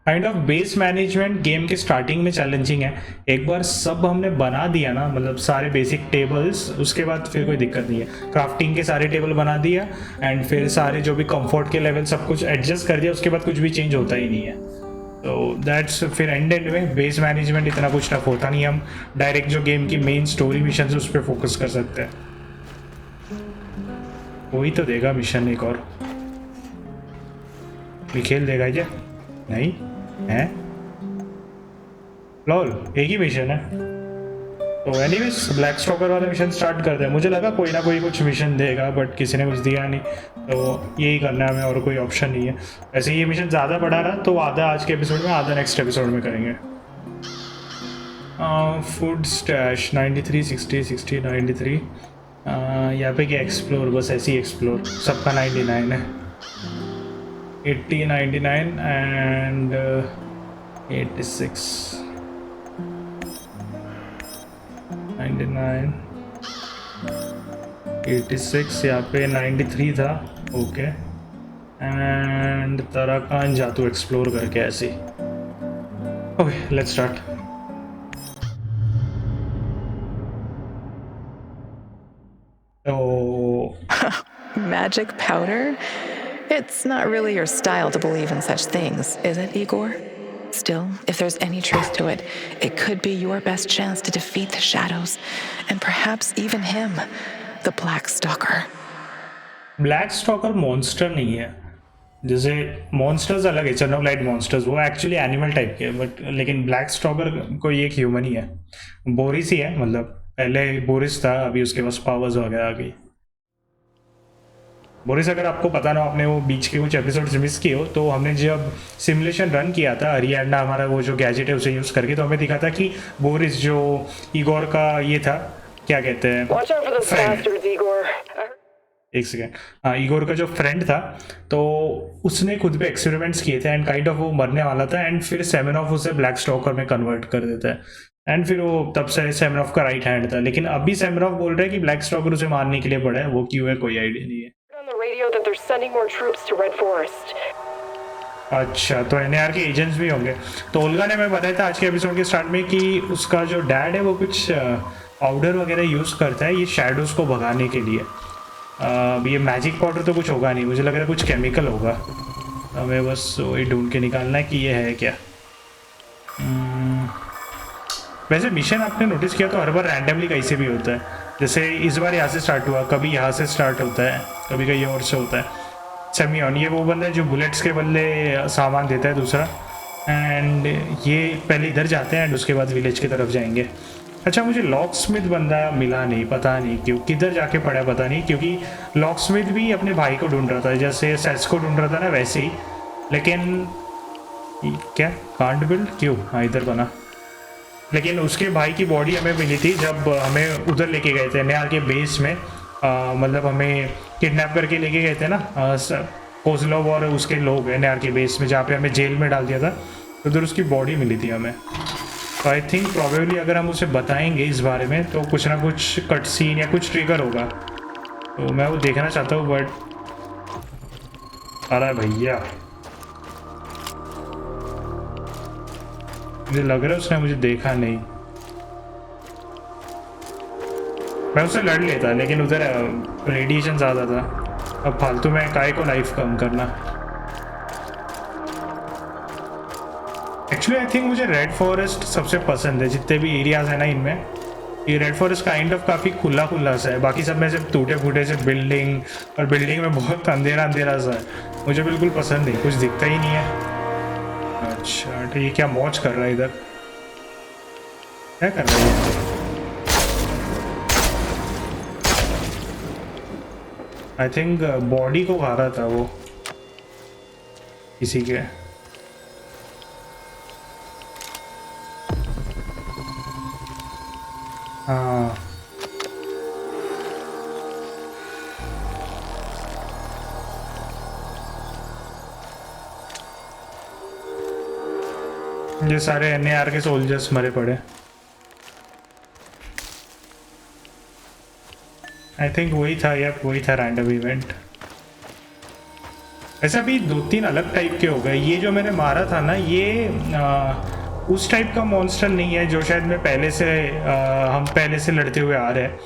Kind of base management game के स्टार्टिंग में चैलेंजिंग है। एक बार सब हमने बना दिया ना, मतलब सारे बेसिक टेबल्स, उसके बाद फिर कोई दिक्कत नहीं है। क्राफ्टिंग के सारे टेबल बना दिया एंड फिर सारे जो भी कंफर्ट के लेवल सब कुछ एडजस्ट कर दिया, उसके बाद कुछ भी चेंज होता ही नहीं है। तो दैट्स फिर एंड में बेस मैनेजमेंट इतना कुछ टफ होता नहीं, हम डायरेक्ट जो गेम की मेन स्टोरी मिशन है उस पर फोकस कर सकते हैं। वही तो देगा मिशन एक और, खेल देगा क्या? नहीं है लॉल, एक ही मिशन है। तो एनीवेज ब्लैक स्टॉकर वाला मिशन स्टार्ट करते हैं। मुझे लगा कोई ना कोई कुछ मिशन देगा, बट किसी ने कुछ दिया नहीं, तो यही करना है हमें, और कोई ऑप्शन नहीं है। वैसे ये मिशन ज़्यादा बड़ा रहा तो आधा आज के एपिसोड में, आधा नेक्स्ट एपिसोड में करेंगे। Food stash 93 60 60 93। यहाँ पे क्या एक्सप्लोर, बस ऐसे ही एक्सप्लोर, सबका 99 है। 80 99 एंड 86 99 86, यहाँ पे 93 था। ओके एंड ताराकान जा तू एक्सप्लोर करके ऐसे। Okay let's start. Magic powder? It's not really your style to believe in such things, is it, Igor? Still, if there's any truth to it, it could be your best chance to defeat the shadows, and perhaps even him, the Black Stalker. Black stalker monster नहीं है, जैसे monsters अलग है, चर्नोब्लाइट monsters वो actually animal type के, but लेकिन black stalker कोई एक ह्यूमन ही है, बोरिस ही है, मतलब पहले बोरिस था, अभी उसके पास पावर्स वगैरह आ गई। बोरिस, अगर आपको पता ना, आपने वो बीच के कुछ एपिसोड्स मिस किए हो, तो हमने जब सिमुलेशन रन किया था अरियाना हमारा वो जो गैजेट है उसे यूज़ करके, तो हमें दिखा था कि बोरिस जो ईगोर का ये था, क्या कहते हैं, एक सेकेंड, हाँ, ईगोर का जो फ्रेंड था, तो उसने खुद पे एक्सपेरिमेंट्स किए थे एंड काइंड ऑफ वो मरने वाला था, एंड फिर सेमेनॉफ उसे ब्लैक स्टॉकर में कन्वर्ट कर देता है, एंड फिर वो तब से सेमेनॉफ का राइट हैंड था। लेकिन अभी सेमेनॉफ बोल रहा है कि ब्लैक स्टॉकर उसे मारने के लिए पड़ा है, वो क्यों है कोई आइडिया नहीं है। अच्छा, तो एनएआर के एजेंट्स भी होंगे। तो ओल्गा ने मैं बताया था आज के एपिसोड के स्टार्ट में कि उसका जो डैड है वो कुछ पाउडर वगैरह यूज़ करता है ये शैडोज को भगाने के लिए। ये मैजिक पाउडर तो कुछ होगा नहीं, मुझे लग रहा है कुछ केमिकल होगा, हमें बस वही ढूंढ के निकालना है कि ये है क्या। वैसे मिशन आपने नोटिस किया तो हर बार रैंडमली कहीं से भी होता है, जैसे इस बार यहाँ से स्टार्ट हुआ, कभी यहाँ से स्टार्ट होता है, कभी कहीं और से होता है। सेमियन ये वो बंदा है जो बुलेट्स के बदले सामान देता है दूसरा, एंड ये पहले इधर जाते हैं एंड उसके बाद विलेज की तरफ जाएंगे। अच्छा, मुझे लॉकस्मिथ बंदा मिला नहीं, पता नहीं क्यों, किधर जाके पड़ा पता नहीं, क्योंकि लॉकस्मिथ भी अपने भाई को ढूंढ रहा था, जैसे सेस को ढूंढ रहा था ना वैसे ही, लेकिन क्या कांट बिल्ड क्यों, हाँ इधर बना। लेकिन उसके भाई की बॉडी हमें मिली थी जब हमें उधर लेके गए थे एनएआर के बेस में, मतलब हमें किडनैप करके लेके गए थे ना कोजलोव और उसके लोग एनएआर के बेस में, जहाँ पे हमें जेल में डाल दिया था, उधर उसकी बॉडी मिली थी हमें। तो आई थिंक प्रॉबेबली अगर हम उसे बताएंगे इस बारे में तो कुछ ना कुछ कट सीन या कुछ ट्रिगर होगा, तो मैं वो देखना चाहता हूँ। बट अरे भैया, मुझे लग रहा है उसने मुझे देखा नहीं, मैं उससे लड़ लेता, लेकिन उधर रेडिएशन ज़्यादा था, अब फालतू में काय को लाइफ कम करना। एक्चुअली आई थिंक मुझे रेड फॉरेस्ट सबसे पसंद है, जितने भी एरियाज हैं ना इनमें, ये रेड फॉरेस्ट काइंड ऑफ काफ़ी खुला खुला सा है, बाकी सब में सिर्फ टूटे फूटे से बिल्डिंग, और बिल्डिंग में बहुत अंधेरा अंधेरा सा है, मुझे बिल्कुल पसंद नहीं, कुछ दिखता ही नहीं है। अच्छा, तो ये क्या मौज कर रहा है इधर, क्या कर रहा है? आई थिंक बॉडी को खा रहा था वो किसी के। हाँ, ये सारे एनएआर के सोल्जर्स मरे पड़े। आई थिंक वही था या वही था रैंडम इवेंट। ऐसा भी 2-3 अलग टाइप के हो गए, ये जो मैंने मारा था ना ये उस टाइप का मॉन्स्टर नहीं है जो शायद मैं हम पहले से लड़ते हुए आ रहे हैं।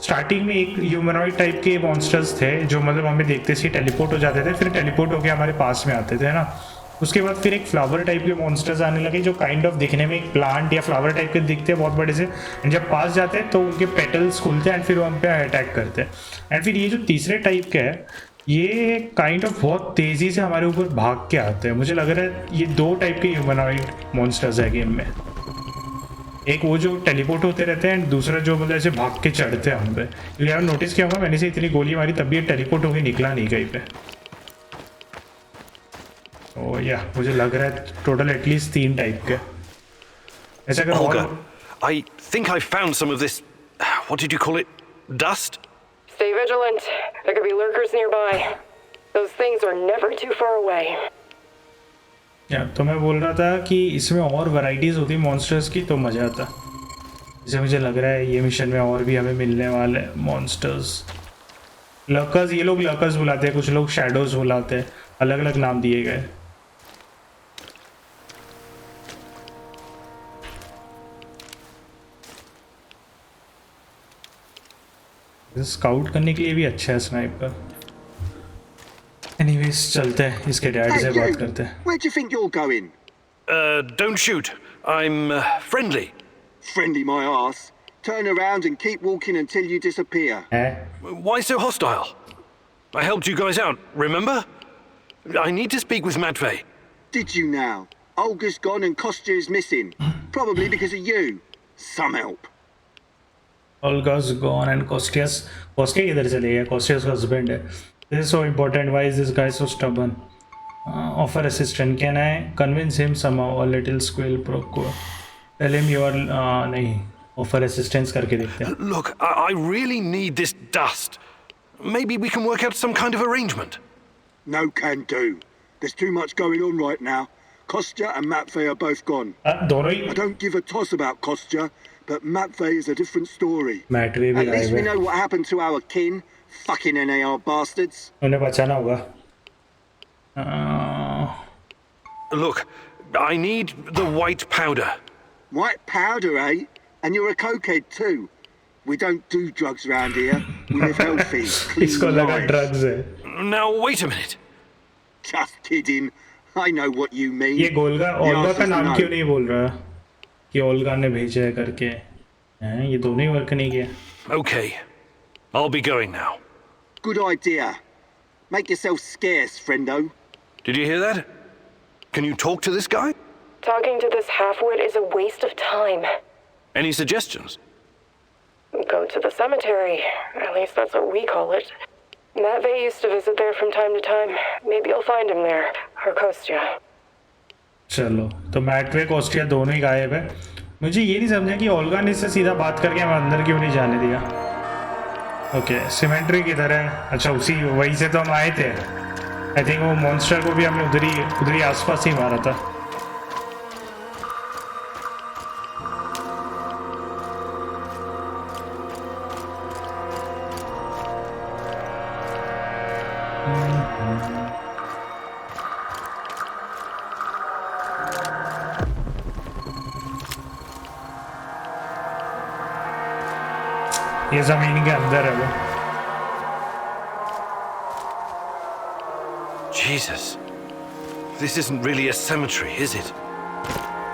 स्टार्टिंग में एक ह्यूमनॉइड टाइप के मॉन्स्टर्स थे जो मतलब हमें देखते से टेलीपोर्ट हो जाते थे, फिर टेलीपोर्ट होकर हमारे पास में आते थे ना। उसके बाद फिर एक फ्लावर टाइप के मॉन्स्टर्स आने लगे जो काइंड ऑफ दिखने में एक प्लांट या फ्लावर टाइप के दिखते हैं बहुत बड़े से, एंड जब पास जाते हैं तो उनके पेटल्स खुलते हैं एंड फिर वो हम पे अटैक करते हैं। एंड फिर ये जो तीसरे टाइप के है ये काइंड ऑफ बहुत तेज़ी से हमारे ऊपर भाग के आते हैं। मुझे लग रहा है ये 2 टाइप के ह्यूमनॉइड मॉन्स्टर्स है गेम में, एक वो जो टेलीपोर्ट होते रहते हैं एंड दूसरा जो मतलब ऐसे भाग के चढ़ते हैं हम पे। ये आपने नोटिस किया होगा, मैंने से इतनी गोली मारी तब भी ये टेलीपोर्ट होकर निकला नहीं कहीं पे। ओ या मुझे लग रहा है टोटल एटलीस्ट 3 टाइप के। ऐसा अगर Olga, I think I found some of this, what did you call it, dust? Stay vigilant. There could be lurkers nearby. Those things are never too far away. या तो मैं बोल रहा था कि इसमें और वैरायटीज़ होती मॉन्स्टर्स की तो मज़ा आता। जैसे मुझे लग रहा है ये मिशन में और भी हमें मिलने वाले मॉन्स्टर्स। लर्कर्स, ये लोग लर्कर्स बुलाते हैं, कुछ लोग शैडोज बुलाते हैं, अलग अलग नाम दिए गए। स्काउट करने के लिए भी अच्छा है स्नाइपर। एनीवेज चलते हैं, इसके डैड से बात करते हैं। Where do you think you're going? Don't shoot. I'm friendly. Friendly my arse. Turn around and keep walking until you disappear. Why so hostile? I helped you guys out, remember? I need to speak with Matvey. Did you now? Olga's gone and Kostya is missing. Probably because of you. Some help. Olga's gone and Kostya किधर चले गया? Kostya's husband है. This is so important. Why is this guy so stubborn? Offer assistance. Can I convince him somehow? A little squeal pro quo. Tell him you are नहीं. Offer assistance करके देखते हैं. Look, I really need this dust. Maybe we can work out some kind of arrangement. No can do. There's too much going on right now. Kostya and Matvey are both gone. दोनों ही. I don't give a toss about Kostya, but Matvey is a different story. Matvey भी At least we गायब है. know what happened to our kin. Fucking NAR bastards. उन्हें बचाना होगा. Look, I need the white powder. White powder, eh? And you're a cokehead too. We don't do drugs around here. We live healthy, clean इसको लगा lives. drugs है. Now, wait a minute. Just kidding. I know what you mean. ये Olga The का answer's नाम no. क्यों नहीं बोल रहा कि ओल्गा ने भेजा है करके? हैं, ये दोनों ही वर्क नहीं किया. Okay, I'll be going now. Good idea. Make yourself scarce, friendo. Did you hear that? Can you talk to this guy? Talking to this halfwit is a waste of time. Any suggestions? Go to the cemetery. At least that's what we call it. Matvey used to visit there from time to time. Maybe you'll find him there. Or Kostya. चलो तो Matvey कोस्टिया दोनों ही गायब है. मुझे ये नहीं समझा कि ओल्गा ने इससे सीधा बात करके हमें अंदर क्यों नहीं जाने दिया. ओके सिमेंट्री किधर है? अच्छा उसी वहीं से तो हम आए थे. आई थिंक वो मॉन्स्टर को भी हमने उधर ही आसपास ही मारा था. ये जमीन के अंदर है वो. Jesus. This isn't really a cemetery, is it?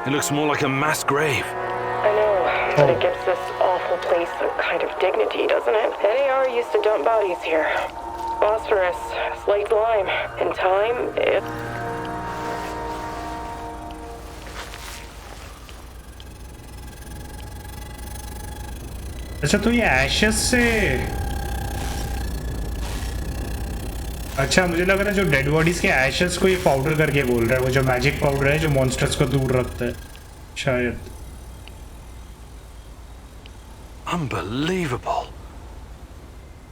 It looks more like a mass grave. I know, but it gives this awful place a kind of dignity, doesn't it? NAR used to dump bodies here. Phosphorus, slaked lime. In time, it... अच्छा तो ये ashes से. अच्छा मुझे लग रहा है जो डेड बॉडीज के एशेस को ये पाउडर करके बोल रहा है. वो जो मैजिक पाउडर है जो मॉन्स्टर्स को दूर रखता है शायद. Unbelievable.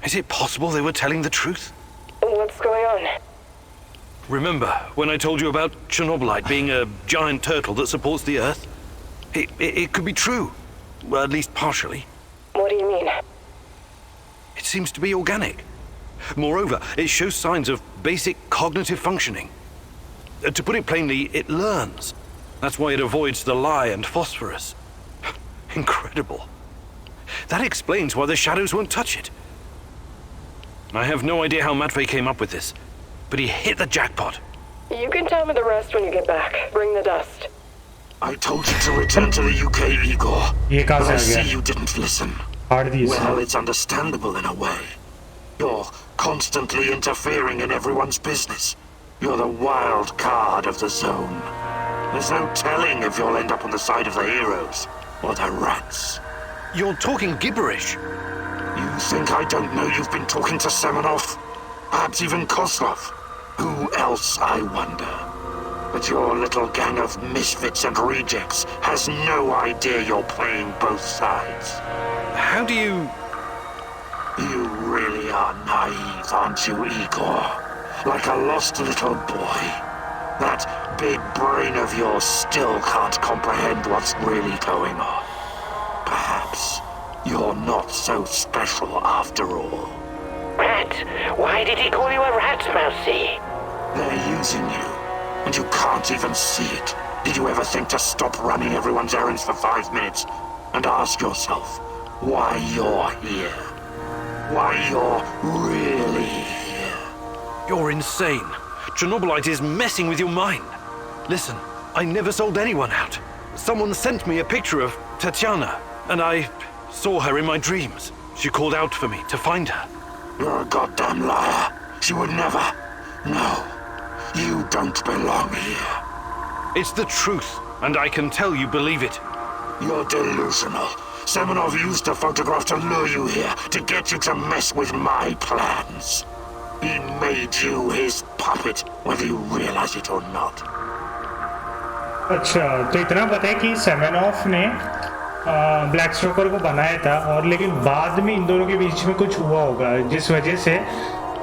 Is it possible they were telling the truth? What's going on? Remember when I told you about Chernobylite being a giant turtle that supports the Earth? It could be true. Well, at least partially. What do you mean? It seems to be organic. Moreover, it shows signs of basic cognitive functioning. To put it plainly, it learns. That's why it avoids the lye and phosphorus. Incredible. That explains why the shadows won't touch it. I have no idea how Matvey came up with this, but he hit the jackpot. You can tell me the rest when you get back. Bring the dust. I told you to return to the UK, Igor. ये कहाँ But से I uh see गया? you didn't listen. Hardly Well, it's understandable in a way. You're constantly interfering in everyone's business. You're the wild card of the zone. There's no telling if you'll end up on the side of the heroes or the rats. You're talking gibberish. You think I don't know you've been talking to Semenov? Perhaps even Kozlov? Who else, I wonder? But your little gang of misfits and rejects has no idea you're playing both sides. How do you... You really are naive, aren't you, Igor? Like a lost little boy. That big brain of yours still can't comprehend what's really going on. Perhaps you're not so special after all. Rat? Why did he call you a rat, Mousy? They're using you, and you can't even see it. Did you ever think to stop running everyone's errands for 5 minutes and ask yourself why you're here? Why you're really here? You're insane. Chernobylite is messing with your mind. Listen, I never sold anyone out. Someone sent me a picture of Tatiana, and I saw her in my dreams. She called out for me to find her. You're a goddamn liar. She would never. No. You don't belong here. It's the truth, and I can tell you believe it. You're delusional. Semenov used a photograph to lure you here, to get you to mess with my plans. He made you his puppet, whether you realize it or not. अच्छा, तो इतना पता है कि सेमेनॉफ ने black stalker को बनाया था, और लेकिन बाद में इन दोनों के बीच में कुछ हुआ होगा जिस वजह से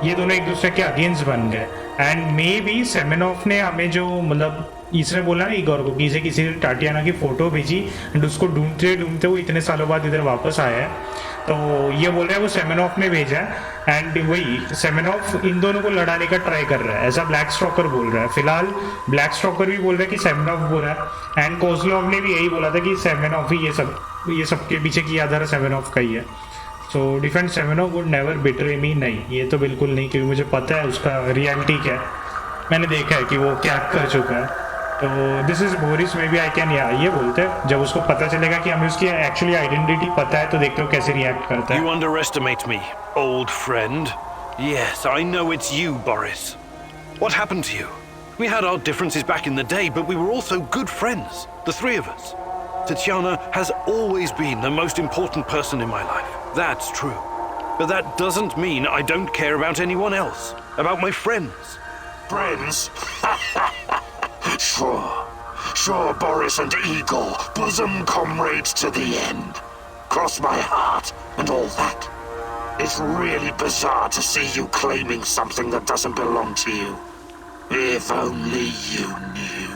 ये दोनों एक दूसरे के अगेंस्ट बन गए. एंड मे बी सेमेनॉफ ने हमें जो मतलब इसने बोला ना ईगोर को कि इसे किसी ने टाटियाना की फ़ोटो भेजी एंड उसको ढूंढते ढूंढते वो इतने सालों बाद इधर वापस आया है, तो ये बोल रहा है वो सेमेनॉफ ने भेजा है. एंड वही सेमेनॉफ इन दोनों को लड़ाने का ट्राई कर रहा है, ऐसा ब्लैक स्टॉकर बोल रहा है. फिलहाल ब्लैक स्टॉकर भी बोल रहा है कि सेमेनॉफ बोल रहा है, एंड कोजलॉव ने भी यही बोला था कि सेमेनॉफ ही ये सब के पीछे की आधार सेमेनॉफ का ही है. सो डिफेंड सेमेनॉफ वुड नेवर बिट्रे मी. नहीं, ये तो बिल्कुल नहीं, क्योंकि मुझे पता है उसका रियलिटी क्या है, मैंने देखा है कि वो क्या कर चुका है. तो this is Boris, maybe I can, या ये बोलते हैं जब उसको पता चलेगा कि हमें उसकी एक्चुअली आइडेंटिटी पता है, तो देखते हो कैसे रिएक्ट करता है. You underestimate me, old friend. Yes, I know it's you, Boris. What happened to you? We had our differences back in the day, but we were also good friends, the three of us. Tatiana has always been the most important person in my life. That's true. But that doesn't mean I don't care about anyone else, about my friends. Friends? Sure, Boris and Igor, bosom comrades to the end. Cross my heart and all that. It's really bizarre to see you claiming something that doesn't belong to you. If only you knew.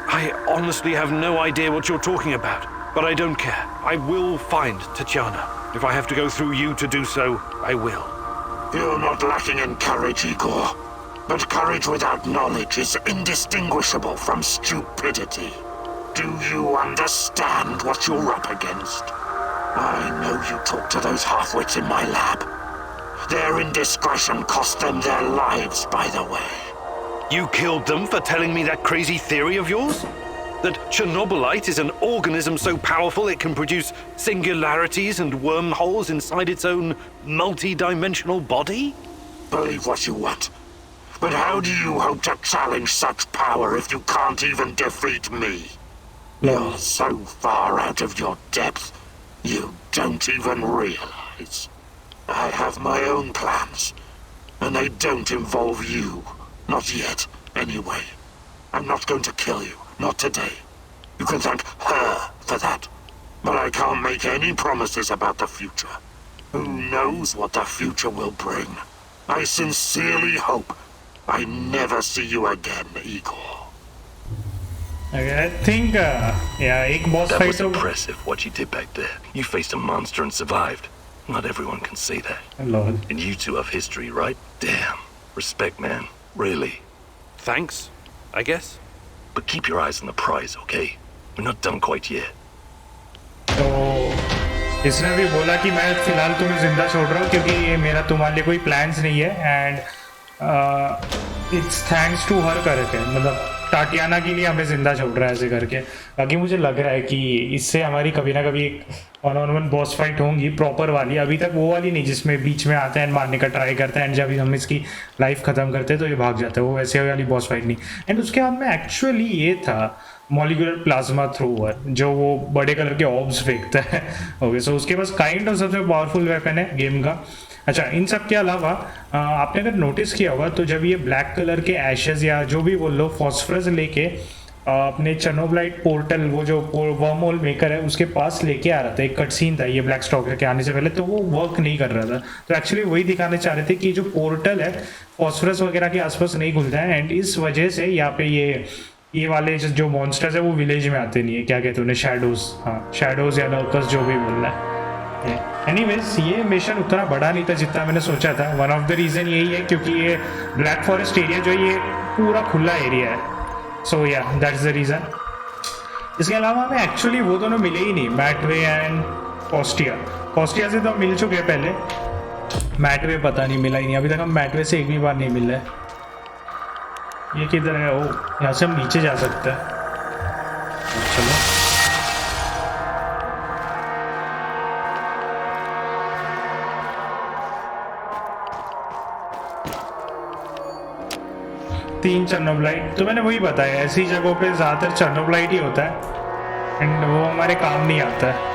I honestly have no idea what you're talking about, but I don't care. I will find Tatiana. If I have to go through you to do so, I will. You're not lacking in courage, Igor. But courage without knowledge is indistinguishable from stupidity. Do you understand what you're up against? I know you talk to those half-wits in my lab. Their indiscretion cost them their lives, by the way. You killed them for telling me that crazy theory of yours? That Chernobylite is an organism so powerful it can produce singularities and wormholes inside its own multi-dimensional body? Believe what you want. But how do you hope to challenge such power if you can't even defeat me? You're so far out of your depth, you don't even realize. I have my own plans, and they don't involve you. Not yet, anyway. I'm not going to kill you, not today. You can thank her for that. But I can't make any promises about the future. Who knows what the future will bring? I sincerely hope I never see you again, Igor. I think, एक boss That fight was impressive what you did back there. You faced a monster and survived. Not everyone can say that. Lord. And you two have history, right? Damn. Respect, man. Really. Thanks, I guess. But keep your eyes on the prize, okay? We're not done quite yet. तो इसने भी बोला कि मैं फिलहाल तुम्हें जिंदा छोड़ रहा हूँ क्योंकि ये मेरा तुम्हारे लिए कोई प्लान्स नहीं है, and it's thanks to her करके, मतलब टाटियाना के लिए हमें जिंदा छोड़ रहा है ऐसे करके. बाकी मुझे लग रहा है कि इससे हमारी कभी ना कभी एक वन बॉस फाइट होंगी प्रॉपर वाली. अभी तक वो वाली नहीं जिसमें बीच में आता है मारने का ट्राई करता है एंड जब हम इसकी लाइफ ख़त्म करते हैं तो ये भाग जाता है, वो वैसे वाली बॉस फाइट नहीं. एंड उसके बाद में एक्चुअली ये था मॉलिक्यूलर प्लाज्मा थ्रोवर, जो वो बड़े कलर के ऑब्स फेंकता है. ओके, सो उसके पास काइंड ऑफ सबसे पावरफुल वेपन है गेम का. अच्छा, इन सब के अलावा आपने अगर नोटिस किया होगा तो जब ये ब्लैक कलर के एशेज या जो भी बोल लो फॉस्फरस लेके अपने चर्नोब्लाइट पोर्टल, वो जो वर्म होल मेकर है उसके पास लेके आ रहा था, एक कट सीन था ये ब्लैक स्टॉकर के आने से पहले, तो वो वर्क नहीं कर रहा था. तो एक्चुअली वही दिखाने चाह रहे थे कि जो पोर्टल है फॉस्फरस वगैरह के आसपास नहीं खुलता है, एंड इस वजह से यहाँ पे ये वाले जो मॉन्स्टर्स है वो विलेज में आते नहीं है. क्या कहते हैं उन्हें, शैडोज. हाँ, शैडोज या लर्कर्स जो भी बोलना है. एनीवेज, ये मिशन उतना बड़ा नहीं था जितना मैंने सोचा था. वन ऑफ द रीज़न यही है क्योंकि ये ब्लैक फॉरेस्ट एरिया जो है ये पूरा खुला एरिया है. सो या दैट्स द रीज़न. इसके अलावा हमें एक्चुअली वो दोनों मिले ही नहीं, मैटवे एंड कॉस्टिया से तो हम मिल चुके हैं पहले, मैटवे पता नहीं मिला ही नहीं अभी तक. हम मैटवे से एक भी बार नहीं मिल रहे. ये किधर है? ओ, यहाँ से हम नीचे जा सकते हैं. चलो, 3 चर्नोबलाइट, तो मैंने वही बताया ऐसी जगहों पे ज़्यादातर चर्नोबलाइट ही होता है एंड वो हमारे काम नहीं आता है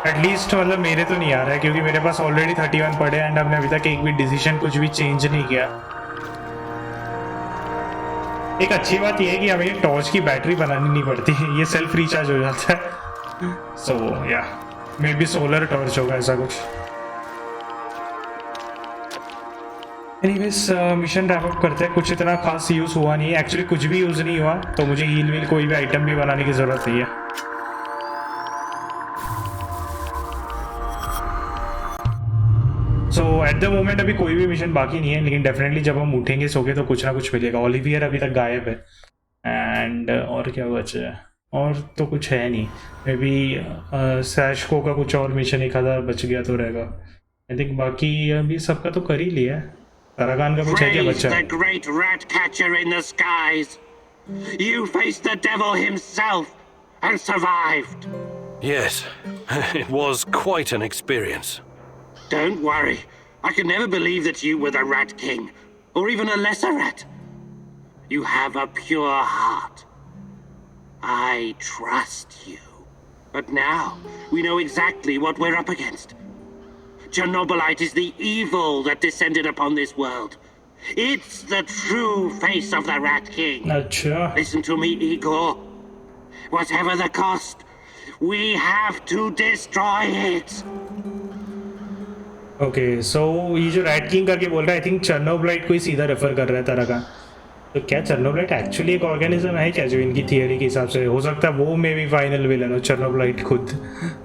एटलीस्ट, मतलब मेरे तो नहीं आ रहा है क्योंकि मेरे पास ऑलरेडी 31 पड़े एंड हमने अभी तक एक भी डिसीजन कुछ भी चेंज नहीं किया। एक अच्छी बात यह है कि हमें टॉर्च की बैटरी बनानी नहीं पड़ती, ये सेल्फ रिचार्ज हो जाता है। सो या मे बी सोलर टॉर्च होगा ऐसा कुछ। एनीवेज मिशन रैप अप करते हैं। कुछ इतना खास यूज़ हुआ नहीं है, एक्चुअली कुछ भी यूज़ नहीं हुआ, तो मुझे हील व्हील कोई भी आइटम भी बनाने की ज़रूरत नहीं है। सो एट द मोमेंट अभी कोई भी मिशन बाकी नहीं है, लेकिन डेफिनेटली जब हम उठेंगे सोके तो कुछ ना कुछ मिलेगा। ओलिवियर अभी तक गायब है एंड और क्या बचा है, और तो कुछ है नहीं। मे बी सैशको का कुछ और मिशन एक आधा बच गया तो रहेगा। आई थिंक बाकी अभी सबका तो कर ही लिया है। ताराकान का कुछ है क्या बच्चा? The great rat catcher in the skies. You faced the devil himself and survived. Yes, it was quite an experience. Don't worry. I could never believe that you were the Rat King, or even a lesser rat. You have a pure heart. I trust you. But now, we know exactly what we're up against. Chernobylite is the evil that descended upon this world. It's the true face of the Rat King. अच्छा। Listen to me, Igor. Whatever the cost, we have to destroy it. Okay so ये जो rat king करके बोल रहा है, I think चर्नोबलाइट को ही सीधा refer कर रहा है ताराकान। तो क्या चर्नोबलाइट एक्चुअली एक ऑर्गेनिज्म है क्या, जो इनकी थियरी के हिसाब से हो सकता है वो मे बी फाइनल विलन हो चर्नोबलाइट खुद,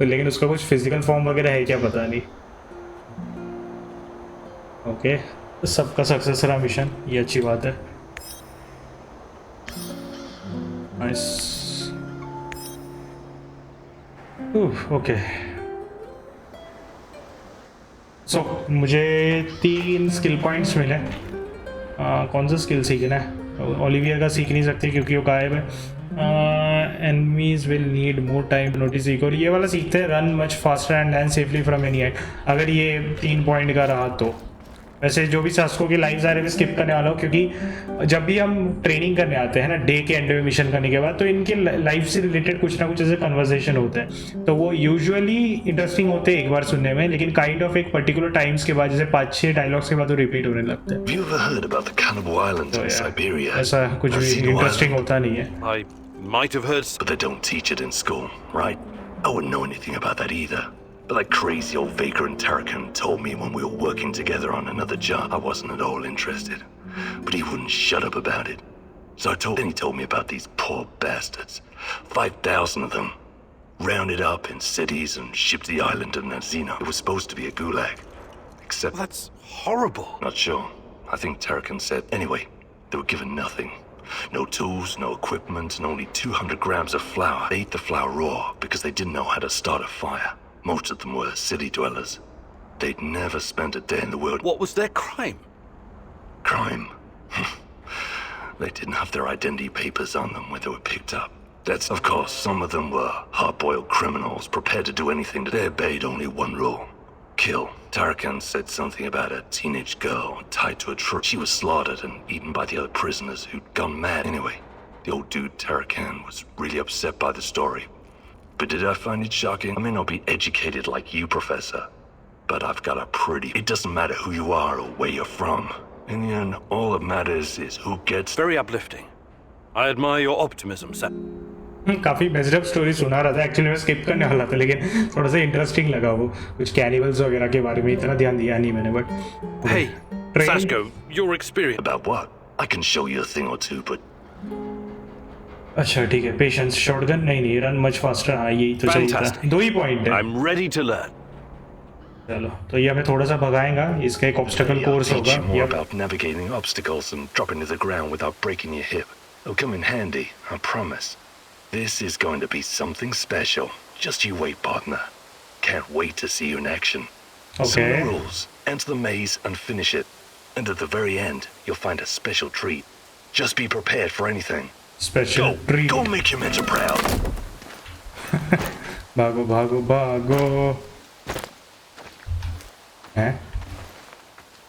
लेकिन उसका कुछ फिजिकल फॉर्म वगैरह है क्या पता नहीं। ओके तो सबका सक्सेस रहा मिशन, ये अच्छी बात है। नाइस। ओके सो मुझे 3 स्किल पॉइंट्स मिले। कौन सा स्किल सीखना है? ओलिवियर का सीख नहीं सकते क्योंकि वो गायब है। Enemies will need more time to notice Igor, ये वाला सीखते हैं। Run much faster and land safely from any height. अगर ये 3 पॉइंट का रहा तो वैसे जो भी सास्को की लाइव्स आ रहे हैं स्किप करने वाला हूँ, क्योंकि जब भी हम ट्रेनिंग करने आते हैं ना डे के एंड में मिशन करने के बाद, तो इनके लाइफ से रिलेटेड कुछ ना कुछ ऐसे कन्वर्सेशन होते हैं, तो वो यूजुअली इंटरेस्टिंग होते हैं एक बार सुनने में, लेकिन काइंड ऑफ एक पर्टिकुलर टाइम्स के बाद, जैसे 5-6 डायलॉग्स के बाद वो रिपीट होने लगते हैं। Have you ever heard about the Cannibal Islands in Siberia? ऐसा कुछ भी इंटरेस्टिंग होता नहीं है। I might have heard. But they don't teach it in school, right? I wouldn't know anything about that either. But that crazy old Vaker and Tarakan told me when we were working together on another job. I wasn't at all interested. But he wouldn't shut up about it. So then he told me about these poor bastards. 5,000 of them. Rounded up in cities and shipped to the island of Nazino. It was supposed to be a gulag. Except... That's horrible. Not sure. I think Tarakan said... Anyway, they were given nothing. No tools, no equipment, and only 200 grams of flour. They ate the flour raw because they didn't know how to start a fire. Most of them were city dwellers. They'd never spent a day in the world. What was their crime? Crime? They didn't have their identity papers on them when they were picked up. That's, of course, some of them were hard-boiled criminals prepared to do anything. They obeyed only one rule. Kill. Tarakan said something about a teenage girl tied to a truck. She was slaughtered and eaten by the other prisoners who'd gone mad. Anyway, the old dude Tarakan was really upset by the story. But did I find it shocking? I may not be educated like you, Professor, but I've got a pretty... It doesn't matter who you are or where you're from. In the end, all that matters is who gets... Very uplifting. I admire your optimism, sir. काफ़ी मेजरअप story सुना रहा था actually, मैं skip करने वाला था, लेकिन थोड़ा सा इंटरेस्टिंग लगा वो, कुछ कैनिबल्स वगैरह के बारे में इतना ध्यान दिया नहीं मैंने, but Hey, Sashko, your experience... About what? I can show you a thing or two, but... अच्छा ठीक है। पेशेंस, शॉटगन नहीं, रन मच फास्टर, हाँ यही तो चाहिए था। 2 ही पॉइंट है। I'm ready to learn. चलो तो ये हमें थोड़ा सा भगाएगा, इसका एक ऑब्स्टेकल कोर्स होगा। More about navigating obstacles and dropping to the ground without breaking your hip. It'll come in handy, I promise. This is going to be something special. Just you wait, partner. Can't wait to see you in action. Okay. Some of the rules. Enter the maze and finish it. And at the very end, you'll find a special treat. Just be prepared for anything. Special treat. Go make your mentor proud. भागो भागो भागो। हैं?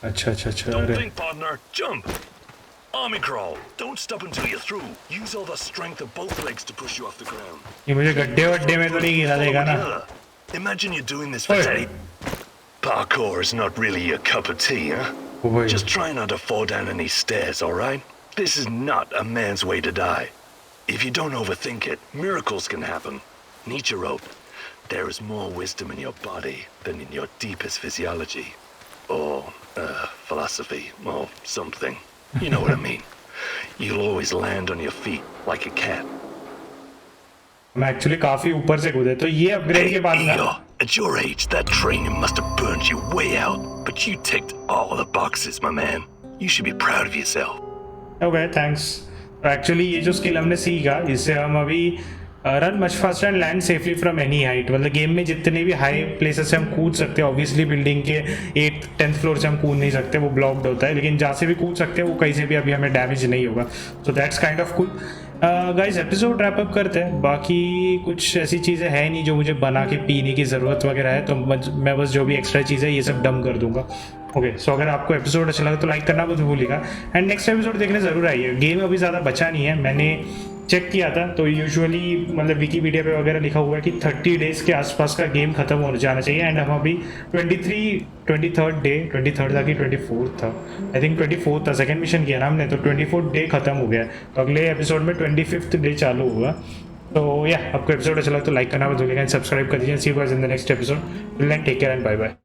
अच्छा। Don't think, partner. Jump. Army crawl. Don't stop until you're through. Use all the strength of both legs to push you off the ground. ये मुझे गड्ढे वड्ढे में तो नहीं गिरा देगा ना? Imagine you're doing this for day. Parkour is not really your cup of tea, huh? Just try not to fall down any stairs, alright? This is not a man's way to die. If you don't overthink it, miracles can happen. Nietzsche wrote, there is more wisdom in your body than in your deepest physiology. Or, philosophy, or something. You know what I mean. You'll always land on your feet like a cat. मैं actually काफी ऊपर से कूदे तो ये upgrade के बाद Igor, at your age, that training must have burned you way out. But you ticked all the boxes, my man. You should be proud of yourself. Okay thanks. तो एक्चुअली ये जो स्किल हमने सीखा इससे हम अभी run much faster and land safely from any height, मतलब game में जितने भी हाई प्लेसेस से हम कूद सकते हैं, ऑब्वियसली बिल्डिंग के 8th-10th फ्लोर से हम कूद नहीं सकते, वो ब्लॉक्ड होता है, लेकिन जहाँ से भी कूद सकते हैं वो कहीं से भी अभी हमें डैमेज नहीं होगा। So that's kind of cool. Guys episode wrap up करते हैं, बाकी कुछ ऐसी चीज़ें हैं नहीं जो मुझे बना के पीने की ज़रूरत वगैरह है, तो मैं बस जो भी एक्स्ट्रा चीज़ है ये सब डम कर दूंगा। ओके सो अगर आपको एपिसोड अच्छा लगा तो लाइक करना मत भूलिएगा एंड नेक्स्ट एपिसोड देखने ज़रूर आइए। गेम अभी ज़्यादा बचा नहीं है, मैंने चेक किया था तो यूजुअली मतलब विकीपीडिया पे वगैरह लिखा हुआ है कि 30 डेज़ के आसपास का गेम खत्म हो जाना चाहिए एंड हम अभी 23rd डे, 23rd था कि 24th था, आई थिंक 24th था, सेकेंड मिशन किया ना हमने, तो 24th डे खत्म हो गया, तो अगले एपिसोड में 25th डे चालू होगा। तो या आपको एपिसोड अच्छा लगा तो लाइक करना मत भूलिएगा एंड सब्सक्राइब कर दीजिए। See you guys in the next episode. Till then take care and bye bye.